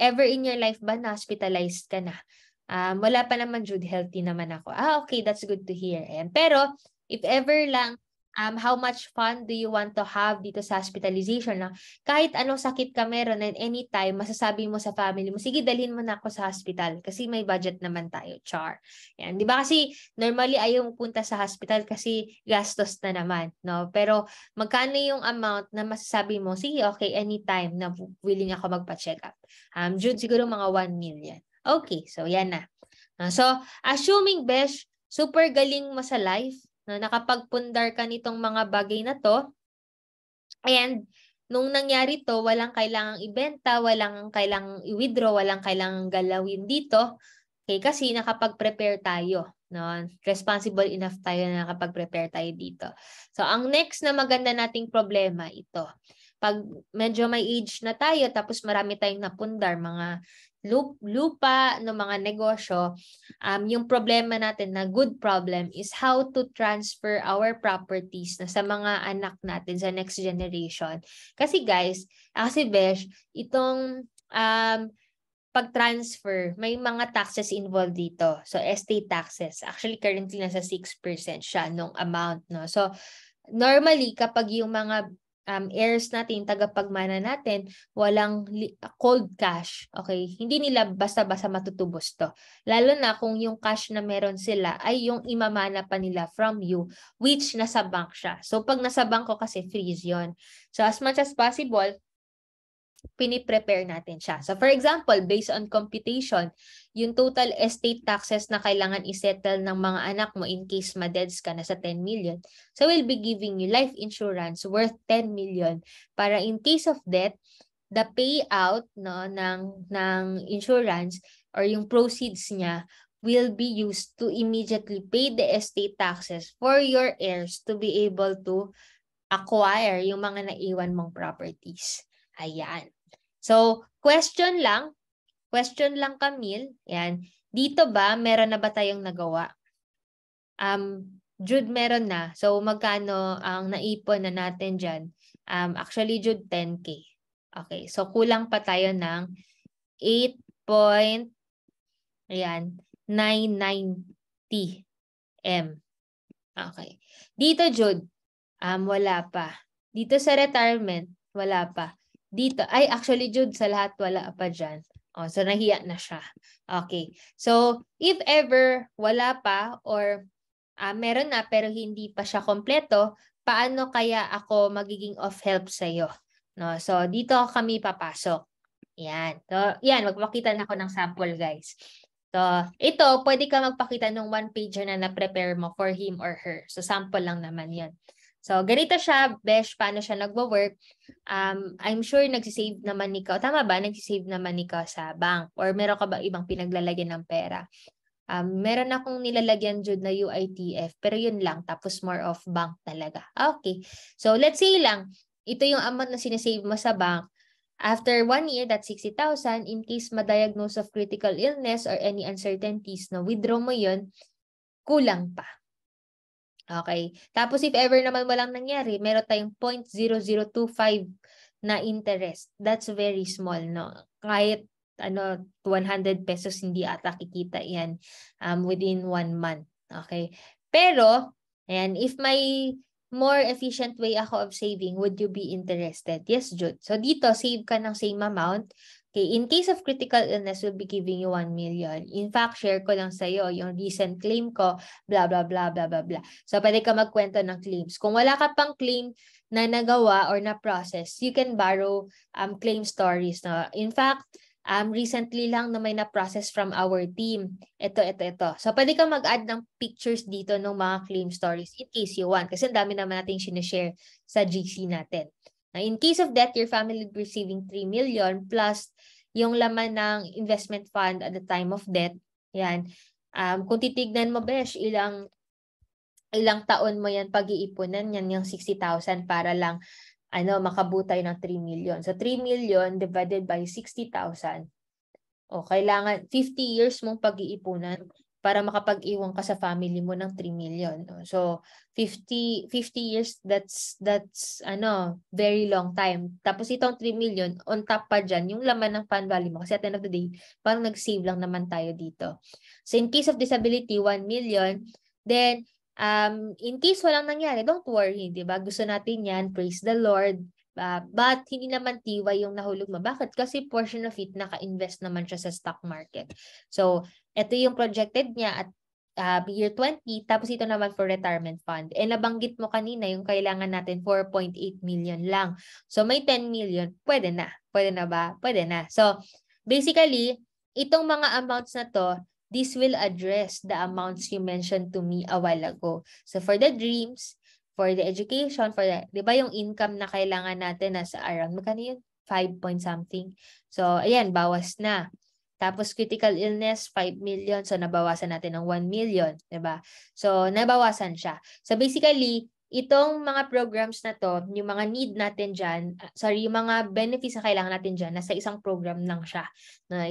ever in your life ba na-hospitalized ka na? Wala pa naman, Jude, healthy naman ako. Okay, that's good to hear. And, pero, if ever lang, how much fun do you want to have dito sa hospitalization? Na kahit anong sakit ka meron and anytime, masasabi mo sa family mo, sige, dalhin mo na ako sa hospital kasi may budget naman tayo, char. Yan, di ba kasi normally ayaw punta sa hospital kasi gastos na naman, no? Pero magkano yung amount na masasabi mo, sige, okay, anytime na willing ako magpa-check up. Jude, siguro mga 1 million. Okay, so yan na. So, assuming, Besh, super galing mo sa life, na nakapagpundar ka nitong mga bagay na to, and nung nangyari to, walang kailangang ibenta, walang kailangang i-withdraw, walang kailangang galawin dito, okay, kasi nakapag-prepare tayo. No? Responsible enough tayo na nakapag-prepare tayo dito. So, ang next na maganda nating problema, ito. Pag medyo may age na tayo, tapos marami tayong napundar, mga lupa no mga negosyo, yung problema natin na good problem is how to transfer our properties na sa mga anak natin sa next generation. Kasi guys, kasi Besh, itong pag-transfer, may mga taxes involved dito. So estate taxes, actually currently nasa 6% siya nung amount, no. So normally kapag yung mga heirs natin, tagapagmana natin, walang cold cash. Okay? Hindi nila basta-basta matutubos to. Lalo na kung yung cash na meron sila ay yung imamana pa nila from you, which nasa bank siya. So, pag nasa bank ko kasi freeze yon. So, as much as possible, piniprepare natin siya. So, for example, based on computation, yung total estate taxes na kailangan isettle ng mga anak mo in case ma-deads ka na sa 10 million. So, we'll be giving you life insurance worth 10 million para in case of death, the payout no, ng insurance or yung proceeds niya will be used to immediately pay the estate taxes for your heirs to be able to acquire yung mga naiwan mong properties. Ayan. So, question lang Camille. Ayan. Dito ba, meron na ba tayong nagawa? Jude, meron na. So, magkano ang naipon na natin dyan? Actually, Jude, 10K. Okay. So, kulang pa tayo ng 8.990 M. Okay. Dito, Jude, wala pa. Dito sa retirement, wala pa. Dito, ay actually Jude, sa lahat wala pa dyan. So nahiya na siya. Okay. So, if ever wala pa or meron na pero hindi pa siya kompleto, paano kaya ako magiging of help sa iyo? No? So, dito kami papasok. Yan. So, yan, magpakita na ako ng sample, guys. So, ito, pwede ka magpakita ng one pager na na-prepare mo for him or her. So, sample lang naman yan. So, ganito siya, Besh, paano siya nagwo-work. I'm sure nagsisave naman ikaw. Tama ba? Nagsisave naman ikaw sa bank? Or meron ka ba ibang pinaglalagyan ng pera? Meron akong nilalagyan dyan na UITF, pero yun lang. Tapos more of bank talaga. Okay. So, let's say lang, ito yung amount na sinasave mo sa bank. After 1 year, that's 60,000. In case ma-diagnose of critical illness or any uncertainties, no, withdraw mo yun, kulang pa. Okay. Tapos if ever naman walang nangyari, meron tayong 0.0025 na interest. That's very small, no? Kahit 100 pesos hindi ata kikita yan within 1 month. Okay. Pero, ayan, if may more efficient way ako of saving, would you be interested? Yes, Jude. So dito, save ka ng same amount. Okay, in case of critical illness, we'll be giving you 1 million. In fact, share ko lang sa'yo yung recent claim ko, blah, blah, blah, blah, blah, blah. So, pwede ka magkwento ng claims. Kung wala ka pang claim na nagawa or na-process, you can borrow claim stories. No? In fact, recently lang na may na-process from our team. Ito. So, pwede ka mag-add ng pictures dito ng mga claim stories in case you want. Kasi ang dami naman natin sinishare sa GC natin. Now, in case of death, your family will be receiving 3 million plus yung laman ng investment fund at the time of death. Yan. Kung titignan mo, Besh, ilang taon mo yan pag-iipunan, yan yung 60,000 para lang makabutay ng 3 million. So, 3 million divided by 60,000. Kailangan 50 years mong pag-iipunan para makapag-iwan ka sa family mo ng 3 million. So, 50 years, that's very long time. Tapos itong 3 million, on top pa dyan, yung laman ng fund value mo. Kasi at the end of the day, parang nag-save lang naman tayo dito. So, in case of disability, 1 million. Then, in case walang nangyari, don't worry, di ba? Gusto natin yan, praise the Lord. But hindi naman tiway yung nahulog mo. Bakit? Kasi portion of it, naka-invest naman siya sa stock market. So, ito yung projected niya at year 20, tapos ito naman for retirement fund. Nabanggit mo kanina yung kailangan natin 4.8 million lang. So, may 10 million, pwede na. Pwede na ba? Pwede na. So, basically, itong mga amounts na to, this will address the amounts you mentioned to me a while ago. So, for the dreams, for the education, for the, di ba yung income na kailangan natin nasa around, magkano yun? 5 point something. So, ayan, bawas na. Tapos critical illness, 5 million. So, nabawasan natin ng 1 million. Diba? So, nabawasan siya. So, basically, itong mga programs na to, yung mga need natin dyan, yung mga benefits na kailangan natin dyan, nasa isang program lang siya.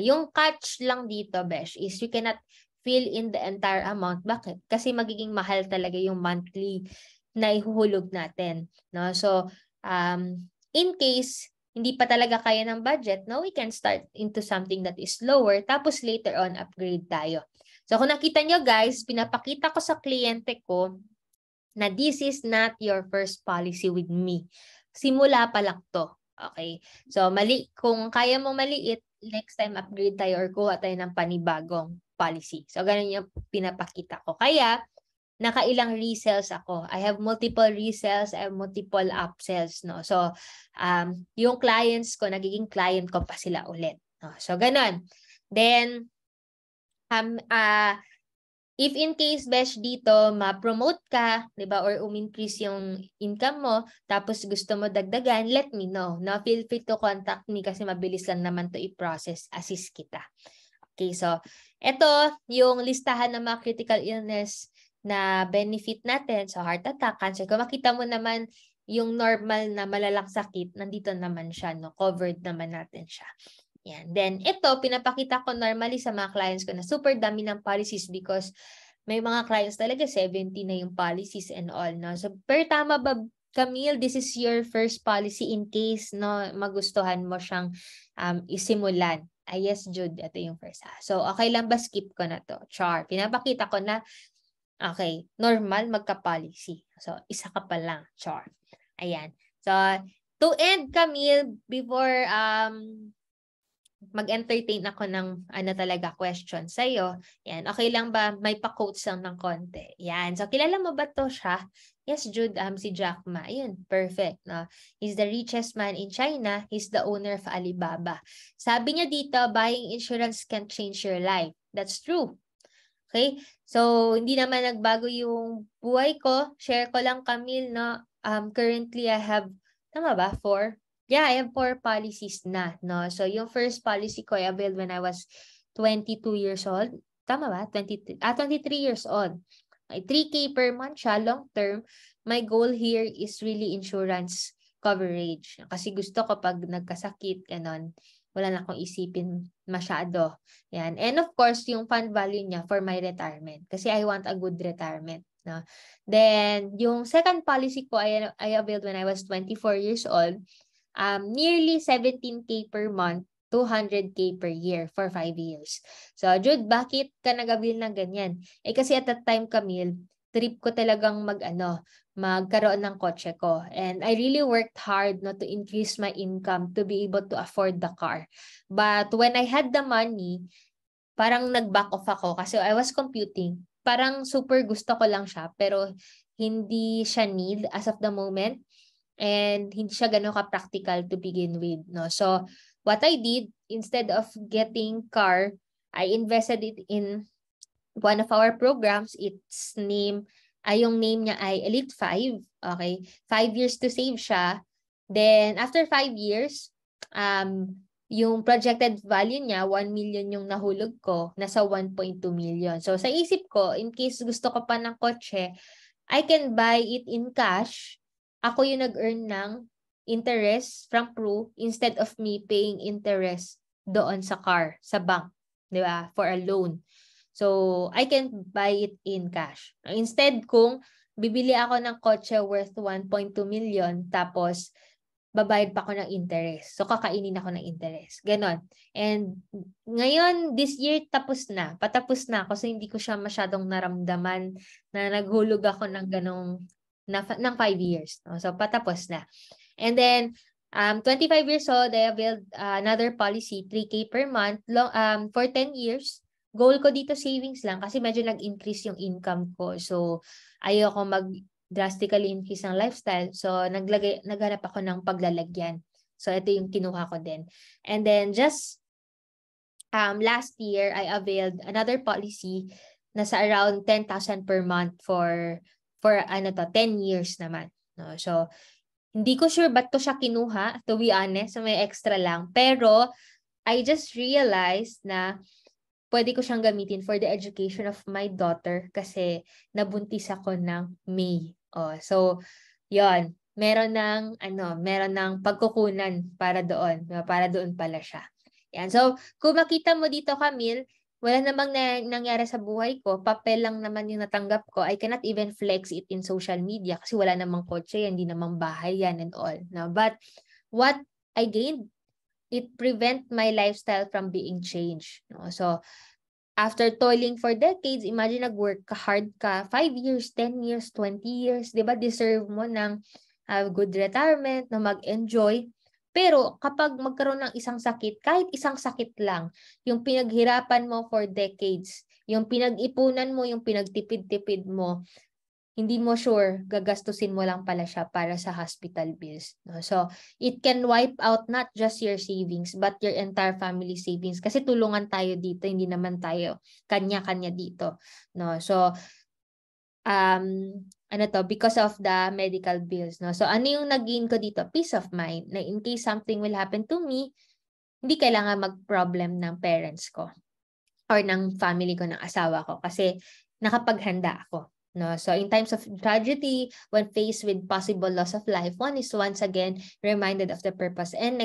Yung catch lang dito, Besh, is you cannot fill in the entire amount. Bakit? Kasi magiging mahal talaga yung monthly na ihuhulog natin. No? So, in case hindi pa talaga kaya ng budget, no, we can start into something that is lower, tapos later on, upgrade tayo. So, kung nakita nyo guys, pinapakita ko sa kliyente ko na this is not your first policy with me. Simula pa lang to. Okay? So, kung kaya mo maliit, next time upgrade tayo or kuha tayo ng panibagong policy. So, ganun yung pinapakita ko. Kaya, nakailang resells ako. I have multiple resells, I have multiple upsells, no. So, yung clients ko, nagiging client ko pa sila ulit. No? So, ganun. Then, if in case, Besh, dito, ma-promote ka, di ba, or increase yung income mo, tapos gusto mo dagdagan, let me know. No? Feel free to contact me kasi mabilis lang naman to i-process. Assist kita. Okay, so, ito, yung listahan ng mga critical illness na benefit natin. So, heart attack, cancer. Kung makita mo naman yung normal na malalang sakit, nandito naman siya, no? Covered naman natin siya. Yan. Then, ito, pinapakita ko normally sa mga clients ko na super dami ng policies because may mga clients talaga 70 na yung policies and all, no? So, pero tama ba, Camille, this is your first policy in case, no, magustuhan mo siyang isimulan. Yes, Jude, ito yung first. So, okay lang ba skip ko na to? Char. Pinapakita ko na okay, normal magka-policy. So, isa ka pa lang, char. Ayan. So, to end, Camille, before mag-entertain ako ng talaga question sa'yo, yan, okay lang ba may pa-quotes lang ng konti? Yan. So, kilala mo ba to siya? Yes, Jude, si Jack Ma. Ayun, perfect. No? He's the richest man in China. He's the owner of Alibaba. Sabi niya dito, buying insurance can change your life. That's true. Okay? So, hindi naman nagbago yung buhay ko. Share ko lang, Camille, no? Currently, I have, tama ba? 4? Yeah, I have 4 policies na, no? So, yung first policy ko, I availed when I was 22 years old. Tama ba? 23 years old. Okay, 3K per month siya, long term. My goal here is really insurance coverage. Kasi gusto ko pag nagkasakit, ganon, wala na akong isipin masyado. Yan. And of course, yung fund value niya for my retirement. Kasi I want a good retirement. No? Then, yung second policy ko I availed when I was 24 years old. Nearly 17K per month, 200K per year for 5 years. So, Jude, bakit ka nag-avail ng ganyan? Kasi at that time, Camille, trip ko talagang magkaroon ng kotse ko. And I really worked hard to increase my income to be able to afford the car. But when I had the money, parang nag-back off ako kasi I was computing. Parang super gusto ko lang siya pero hindi siya need as of the moment and hindi siya gano'n ka-practical to begin with. No? So what I did, instead of getting car, I invested it in one of our programs. Yung name niya ay Elite 5. Okay? 5 years to save siya. Then, after 5 years, yung projected value niya, 1 million yung nahulog ko, nasa 1.2 million. So, sa isip ko, in case gusto ko pa ng kotse, I can buy it in cash. Ako yung nag-earn ng interest from Pru instead of me paying interest doon sa car, sa bank, di ba? For a loan. So, I can buy it in cash. Instead, kung bibili ako ng kotse worth 1.2 million, tapos babayad pa ako ng interest. So, kakainin ako ng interest. Ganon. And ngayon, this year, patapos na ako. So, hindi ko siya masyadong naramdaman na naghulog ako ng ganong, ng 5 years. No? So, patapos na. And then, 25 years old, I availed another policy, 3K per month, for 10 years. Goal ko dito savings lang kasi medyo nag-increase yung income ko. So, ayoko drastically increase ng lifestyle. So, naghanap ako ng paglalagyan. So, ito yung kinuha ko din. And then, just last year, I availed another policy na sa around 10,000 per month for 10 years naman. No? So, hindi ko sure ba't ko siya kinuha, to be honest. So, may extra lang. Pero, I just realized na pwede ko siyang gamitin for the education of my daughter kasi nabuntis ako ng May. So, yon, meron ng pagkukunan para doon pala siya. Yan. So, kung makita mo dito, Camille, wala namang nangyari sa buhay ko, papel lang naman yung natanggap ko. I cannot even flex it in social media kasi wala namang kotse, hindi namang bahay yan and all. No? But what I gained, it prevent my lifestyle from being changed. No? So, after toiling for decades, imagine nag-work ka hard ka, 5 years, 10 years, 20 years, di ba? Deserve mo ng good retirement, na mag-enjoy. Pero kapag magkaroon ng isang sakit, kahit isang sakit lang, yung pinaghirapan mo for decades, yung pinag-ipunan mo, yung pinagtipid-tipid mo, hindi mo sure, gagastusin mo lang pala siya para sa hospital bills. No? So, it can wipe out not just your savings, but your entire family savings. Kasi tulungan tayo dito, hindi naman tayo kanya-kanya dito. No? So, because of the medical bills. No? So, ano yung nag-gain ko dito? Peace of mind. Na in case something will happen to me, hindi kailangan mag-problem ng parents ko or ng family ko, ng asawa ko. Kasi nakapaghanda ako. No, so in times of tragedy, when faced with possible loss of life, one is once again reminded of the purpose and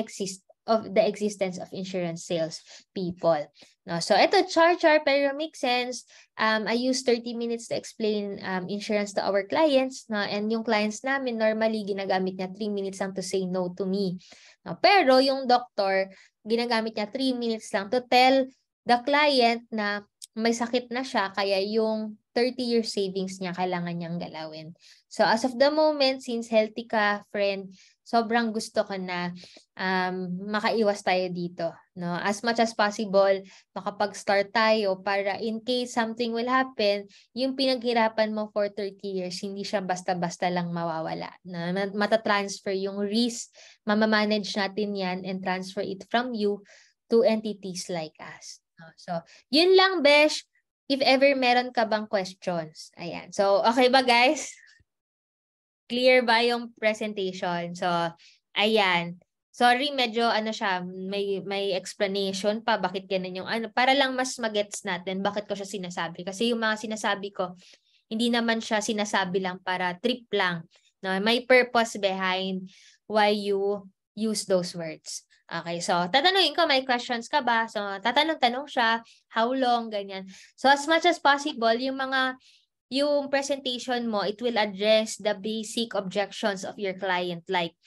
of the existence of insurance sales people. No, so ito char pero makes sense. I use 30 minutes to explain insurance to our clients. No, and yung clients namin normally ginagamit niya 3 minutes lang to say no to me. No, pero yung doctor ginagamit niya 3 minutes lang to tell the client na may sakit na siya kaya yung 30-year savings niya kailangan niyang galawin. So as of the moment, since healthy ka, friend, sobrang gusto ko na makaiwas tayo dito. No? As much as possible, makapag-start tayo para in case something will happen, yung pinaghirapan mo for 30 years, hindi siya basta-basta lang mawawala. No? Matatransfer yung risk, mamamanage natin yan and transfer it from you to entities like us. No? So, yun lang, Besh. If ever meron ka bang questions. Ayan. So, okay ba guys? Clear ba yung presentation? So, ayan. Sorry, medyo ano siya, may explanation pa bakit ganun yung ano, para lang mas magets natin bakit ko siya sinasabi. Kasi yung mga sinasabi ko, hindi naman siya sinasabi lang para trip lang. No, may purpose behind why you use those words. Okay, so tatanungin ko, may questions ka ba? So tatanong-tanong siya, how long, ganyan. So as much as possible, yung presentation mo, it will address the basic objections of your client, like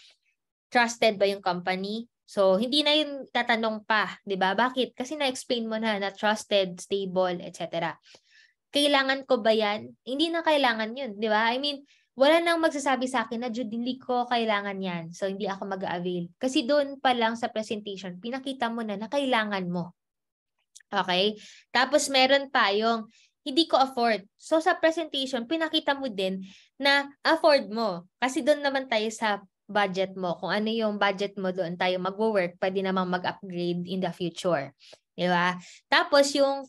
trusted ba yung company? So, hindi na yung tatanong pa, di ba? Bakit? Kasi na-explain mo na trusted, stable, etc. Kailangan ko ba yan? Hindi na kailangan yun, di ba? I mean, wala nang magsasabi sa akin na, Jude, hindi ko kailangan yan. So, hindi ako mag-avail. Kasi doon pa lang sa presentation, pinakita mo na kailangan mo. Okay? Tapos, meron pa yung hindi ko afford. So, sa presentation, pinakita mo din na afford mo. Kasi doon naman tayo sa budget mo. Kung ano yung budget mo, doon tayo mag-work, pwede namang mag-upgrade in the future. Di ba? Tapos yung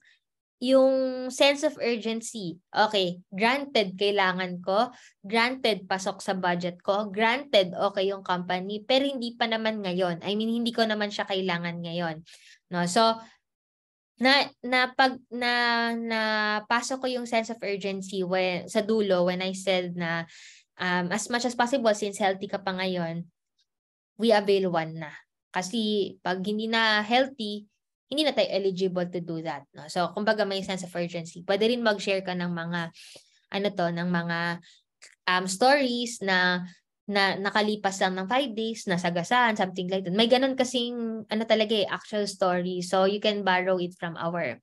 sense of urgency. Okay, granted kailangan ko, granted pasok sa budget ko, granted okay yung company, pero hindi pa naman ngayon. I mean, hindi ko naman siya kailangan ngayon. No? So, pasok ko yung sense of urgency sa dulo when I said na as much as possible, since healthy ka pa ngayon, we avail one na. Kasi pag hindi na healthy, hindi na tayo eligible to do that. No? So, kumbaga may sense of urgency. Pwede rin mag-share ka ng mga, ng mga stories na nakalipas lang ng 5 days, nasagasaan, something like that. May ganun kasing, talaga actual story. So, you can borrow it from our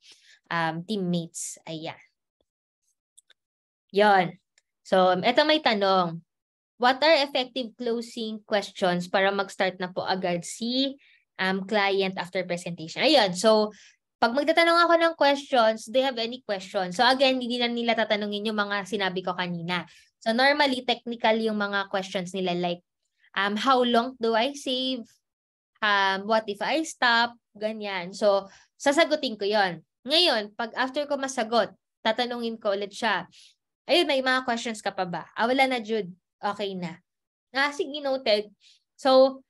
teammates. Ayan. Yon. So, eto may tanong. What are effective closing questions para mag-start na po agad si client after presentation? Ayun. So, pag magtatanong ako ng questions, do you have any questions? So, again, hindi na nila tatanungin yung mga sinabi ko kanina. So, normally, technical yung mga questions nila like, how long do I save? What if I stop? Ganyan. So, sasagutin ko yon. Ngayon, pag after ko masagot, tatanungin ko ulit siya. Ayun, may mga questions ka pa ba? Wala na, Jude. Okay na. Sige, noted. So,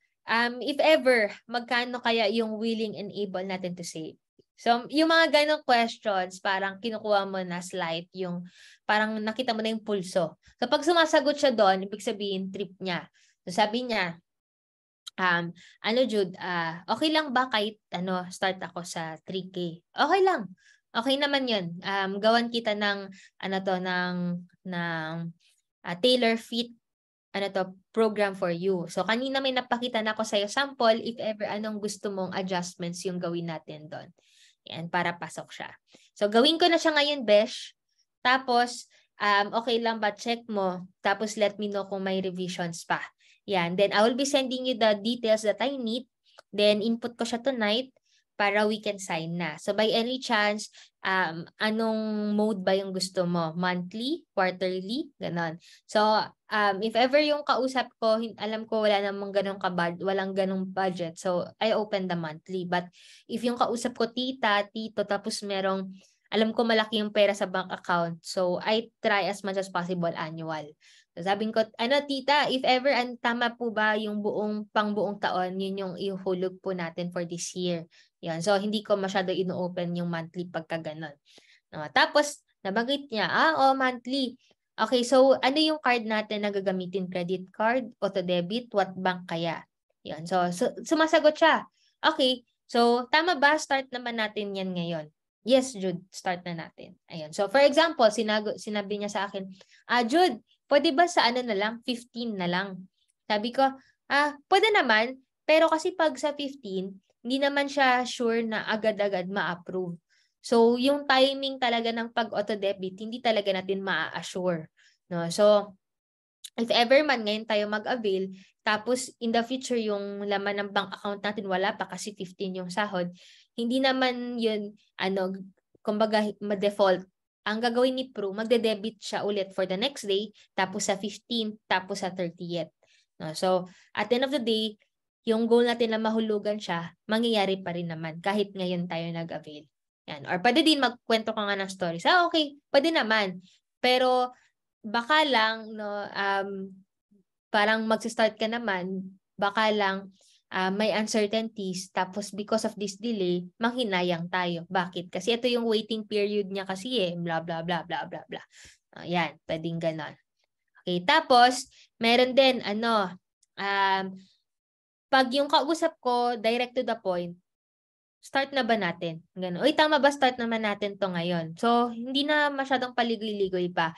if ever, magkano kaya yung willing and able natin to save? So, yung mga ganong questions, parang kinukuha mo na slight, yung parang nakita mo na yung pulso. So, pag sumasagot siya doon, ibig sabihin, trip niya. So, sabi niya, Jude, okay lang ba kahit start ako sa 3K? Okay lang. Okay naman yun. Gawan kita ng, tailor fit program for you. So, kanina may napakita na ako sa'yo sample if ever anong gusto mong adjustments yung gawin natin doon. Yan, para pasok siya. So, gawin ko na siya ngayon, Besh. Tapos, okay lang ba? Check mo. Tapos, let me know kung may revisions pa. Yan. Then, I will be sending you the details that I need. Then, input ko siya tonight para we can sign na. So, by any chance, anong mode ba yung gusto mo? Monthly? Quarterly? Ganon. So, if ever yung kausap ko, alam ko wala namang walang ganong budget. So, I open the monthly. But, if yung kausap ko tita, tito, tapos alam ko malaki yung pera sa bank account. So, I try as much as possible annual. So, sabi ko, tita, if ever, tama po ba yung pang-buong taon, yun yung ihulog po natin for this year. Yan. So, hindi ko masyado ino-open yung monthly pagka ganun. Tapos, nabanggit niya, monthly. Okay, so, ano yung card natin na gagamitin? Credit card, auto-debit, what bank kaya? Yan. So, sumasagot siya. Okay, so, tama ba? Start naman natin yan ngayon. Yes, Jude, start na natin. Ayun. So, for example, sinabi niya sa akin, Jude, pwede ba sa na lang? 15 na lang. Sabi ko, pwede naman. Pero kasi pag sa 15, hindi naman siya sure na agad-agad ma-approve. So, yung timing talaga ng pag-auto-debit, hindi talaga natin ma-assure. No? So, if ever man ngayon tayo mag-avail, tapos in the future yung laman ng bank account natin wala pa kasi 15 yung sahod, hindi naman yun, kumbaga ma-default. Ang gagawin ni Pro, magde-debit siya ulit for the next day, tapos sa 15th, tapos sa 30th. No? So, at the end of the day, yung goal natin na mahulugan siya, mangyayari pa rin naman kahit ngayon tayo nag-avail. Yan. Or pwede din magkwento ka nga ng stories. Okay, pwede naman. Pero baka lang, parang mag-start ka naman, baka lang may uncertainties, tapos because of this delay, manghinayang tayo. Bakit? Kasi ito yung waiting period niya kasi blah, blah, blah, blah, blah, blah. Ayan, pwedeng ganon. Okay, tapos, meron din, pag yung kausap ko, direct to the point, start na ba natin? Ganun. Uy, tama ba start naman natin to ngayon? So, hindi na masyadong paligoy-ligoy pa.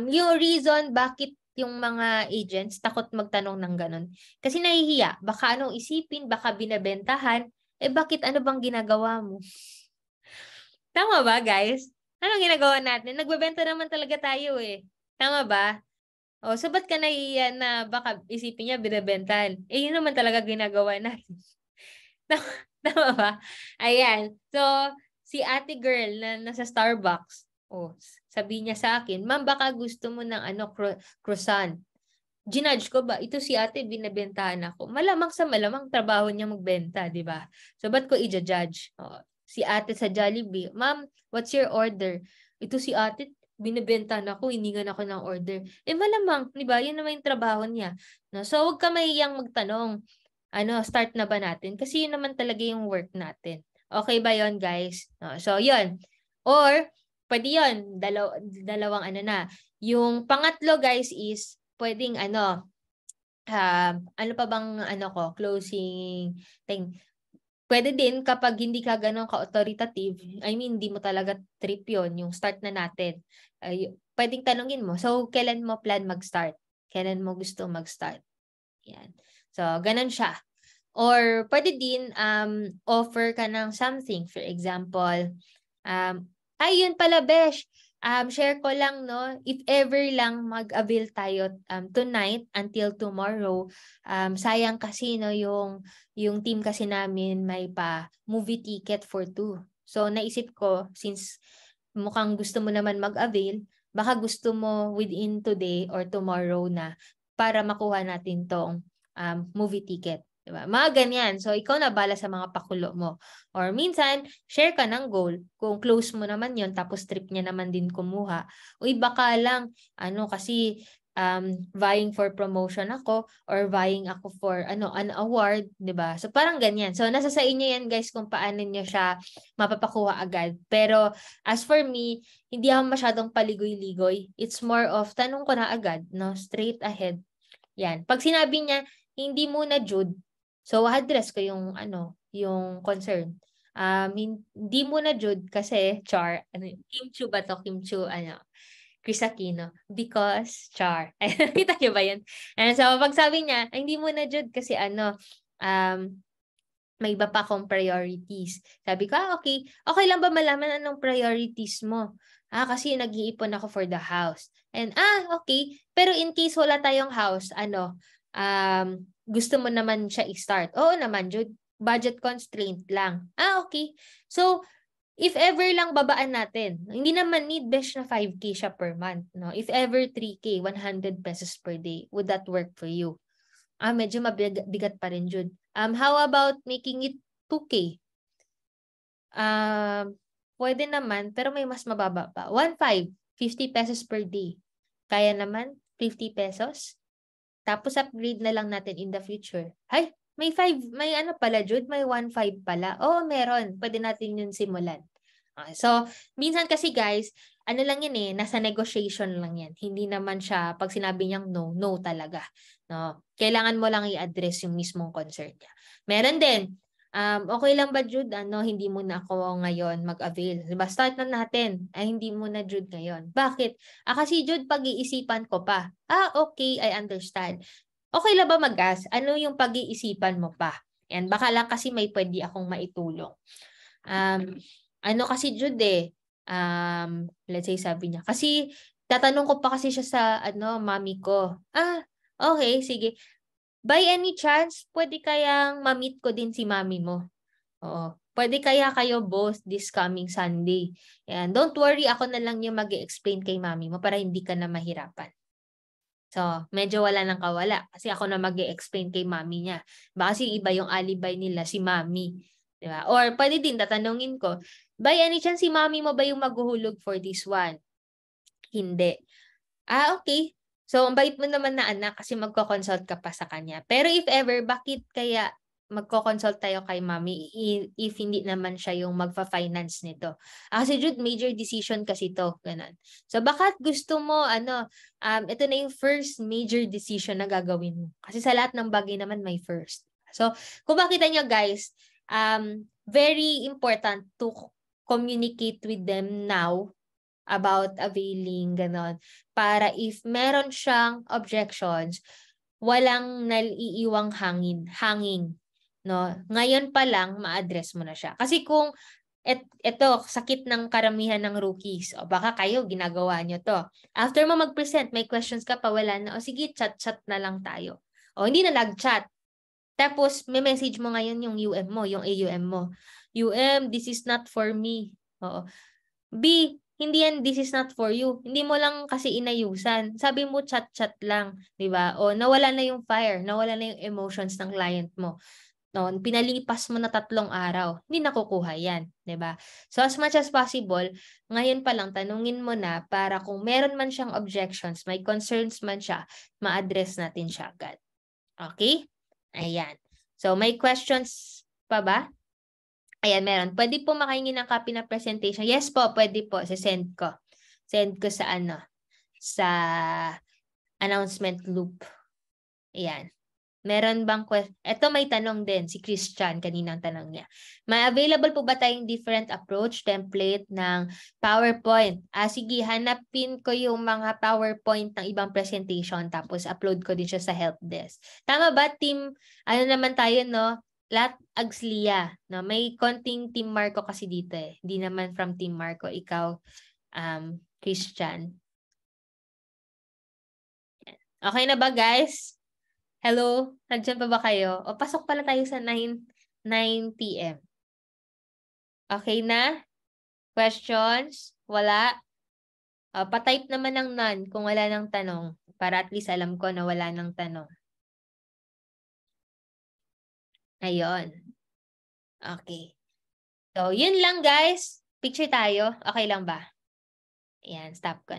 Yung reason bakit yung mga agents takot magtanong ng ganun. Kasi nahihiya. Baka anong isipin, baka binabentahan. Bakit ano bang ginagawa mo? Tama ba, guys? Anong ginagawa natin? Nagbebenta naman talaga tayo Tama ba? O, so ba't ka nahihiya na baka isipin niya binabentahan? Yun naman talaga ginagawa natin. Tama ba? Ayan. So, si ate girl na nasa Starbucks, sabi niya sa akin, ma'am, baka gusto mo ng croissant. Ginudge ko ba? Ito si ate, binabentahan ako. Malamang sa malamang trabaho niya magbenta, di ba? So, ba't ko i-judge? Si ate sa Jollibee, ma'am, what's your order? Ito si ate, binibentahan ako, hiningan ako ng order. Malamang, di ba? Yun naman yung trabaho niya. No? So, huwag ka mahiyang magtanong. Start na ba natin? Kasi yun naman talaga yung work natin. Okay ba yon, guys? So, yun. Or, pwede yun. Dalawang na. Yung pangatlo, guys, is pwedeng ano pa bang closing thing. Pwede din kapag hindi ka ganun ka-authoritative, I mean, hindi mo talaga trip yun, yung start na natin. Pwedeng tanungin mo, so, kailan mo plan mag-start? Kailan mo gusto mag-start? Yan. So, ganun siya. Or pwede din offer ka ng something. For example, yun pala, Besh. Share ko lang, no? If ever lang mag-avail tayo tonight until tomorrow, sayang kasi, no, yung team kasi namin may pa movie ticket for 2. So, naisip ko, since mukhang gusto mo naman mag-avail, baka gusto mo within today or tomorrow na para makuha natin tong movie ticket. Diba? Mga ganyan. So, ikaw na bala sa mga pakulo mo. Or minsan, share ka ng goal. Kung close mo naman yon tapos trip niya naman din kumuha. Uy, baka lang, kasi vying for promotion ako or vying ako for an award, 'di ba? So parang ganyan. So nasa sa inyo 'yan, guys, kung paano niyo siya mapapakuha agad. Pero as for me, hindi ako masyadong paligoy-ligoy. It's more of tanong ko na agad, no? Straight ahead. Yan. Pag sinabi niya, hindi muna Jude. So address ko yung yung concern. Hindi muna Jude kasi Char, Kim Chu ba to? Kim Chu, Chris Aquino, because Char. Kita niyo ba yun? And so, pag sabi niya, hindi mo na Jude kasi may iba pa akong priorities. Sabi ko, okay. Okay lang ba malaman anong priorities mo? Kasi nag-iipon ako for the house. And, okay. Pero in case wala tayong house, gusto mo naman siya i-start? Oo naman, Jude. Budget constraint lang. Okay. So, if ever lang babaan natin, hindi naman need Besh na 5K siya per month. No? If ever 3K, 100 pesos per day, would that work for you? Medyo mabigat pa rin, Jude. How about making it 2K? Pwede naman, pero may mas mababa pa. 1.5, 50 pesos per day. Kaya naman, 50 pesos. Tapos upgrade na lang natin in the future. Ay, may pala, Jude, may 1.5 pala. Oo, meron. Pwede natin yun simulan. So, minsan kasi, guys, lang yan nasa negotiation lang yan. Hindi naman siya, pag sinabi niyang no, no talaga. No? Kailangan mo lang i-address yung mismong concern niya. Meron din, okay lang ba, Jude, hindi mo na ako ngayon mag-avail? Diba, start na natin. Hindi mo na, Jude, ngayon. Bakit? Kasi, Jude, pag-iisipan ko pa. Okay, I understand. Okay lang ba mag-ask? Ano yung pag-iisipan mo pa? Yan, baka lang kasi may pwede akong maitulong. Kasi Jude let's say sabi niya. Kasi tatanong ko pa kasi siya sa mami ko. Okay, sige. By any chance, pwede kayang ma-meet ko din si mami mo? Oo. Pwede kaya kayo both this coming Sunday? Yan. Don't worry, ako na lang yung mag-explain kay mami mo para hindi ka na mahirapan. So, medyo wala nang kawala kasi ako na mag-explain kay mami niya. Baka kasi iba yung alibay nila, si mami. Diba? Or pwede din, tatanungin ko, by any chance, si mami mo ba yung maghuhulog for this one? Hindi. Okay. So, ang bait mo naman na anak kasi magko-consult ka pa sa kanya. Pero if ever, bakit kaya magko-consult tayo kay Mommy if hindi naman siya yung magfa-finance nito. Kasi Jude, major decision kasi to, ganun. So baka gusto mo ito na yung first major decision na gagawin mo. Kasi sa lahat ng bagay naman may first. So kung makita nyo guys, very important to communicate with them now about availing, ganon. Para if meron siyang objections, walang naiiwang hanging, no? Ngayon pa lang, ma-address mo na siya. Kasi kung ito, sakit ng karamihan ng rookies, o baka kayo, ginagawa nyo to. After mo mag-present, may questions ka pa, wala na, o sige, chat-chat na lang tayo. O hindi na nag-chat. Tapos, may message mo ngayon yung UM mo, yung AUM mo. UM, this is not for me. Oo. B, hindi yan, this is not for you. Hindi mo lang kasi inayusan. Sabi mo, chat-chat lang. Diba? O nawala na yung fire, nawala na yung emotions ng client mo. No, pinalipas mo na 3 araw, hindi nakukuha yan. Diba? So as much as possible, ngayon pa lang, tanungin mo na para kung meron man siyang objections, may concerns man siya, ma-address natin siya agad. Okay? Ayan. So may questions pa ba? Ayan, meron. Pwede po makahingi ng copy ng presentation. Yes po, pwede po. Send ko. Send ko sa sa announcement loop. Ayan. Meron bang question? Ito may tanong din. Si Christian, kaninang tanong niya. May available po ba tayong different approach, template ng PowerPoint? Sige, hanapin ko yung mga PowerPoint ng ibang presentation tapos upload ko din siya sa help desk. Tama ba, team? Ano naman tayo, no? Lahat Agslia, no? May konting Team Marco kasi dito eh. Hindi naman from Team Marco. Ikaw, Christian. Okay na ba, guys? Hello? Nandiyan pa ba kayo? O pasok pala tayo sa 9 p.m. Okay na? Questions? Wala? Pa-type naman ng none kung wala ng tanong. Para at least alam ko na wala ng tanong. Ayun. Okay. So, yun lang guys. Picture tayo. Okay lang ba? Ayan, stop ko na.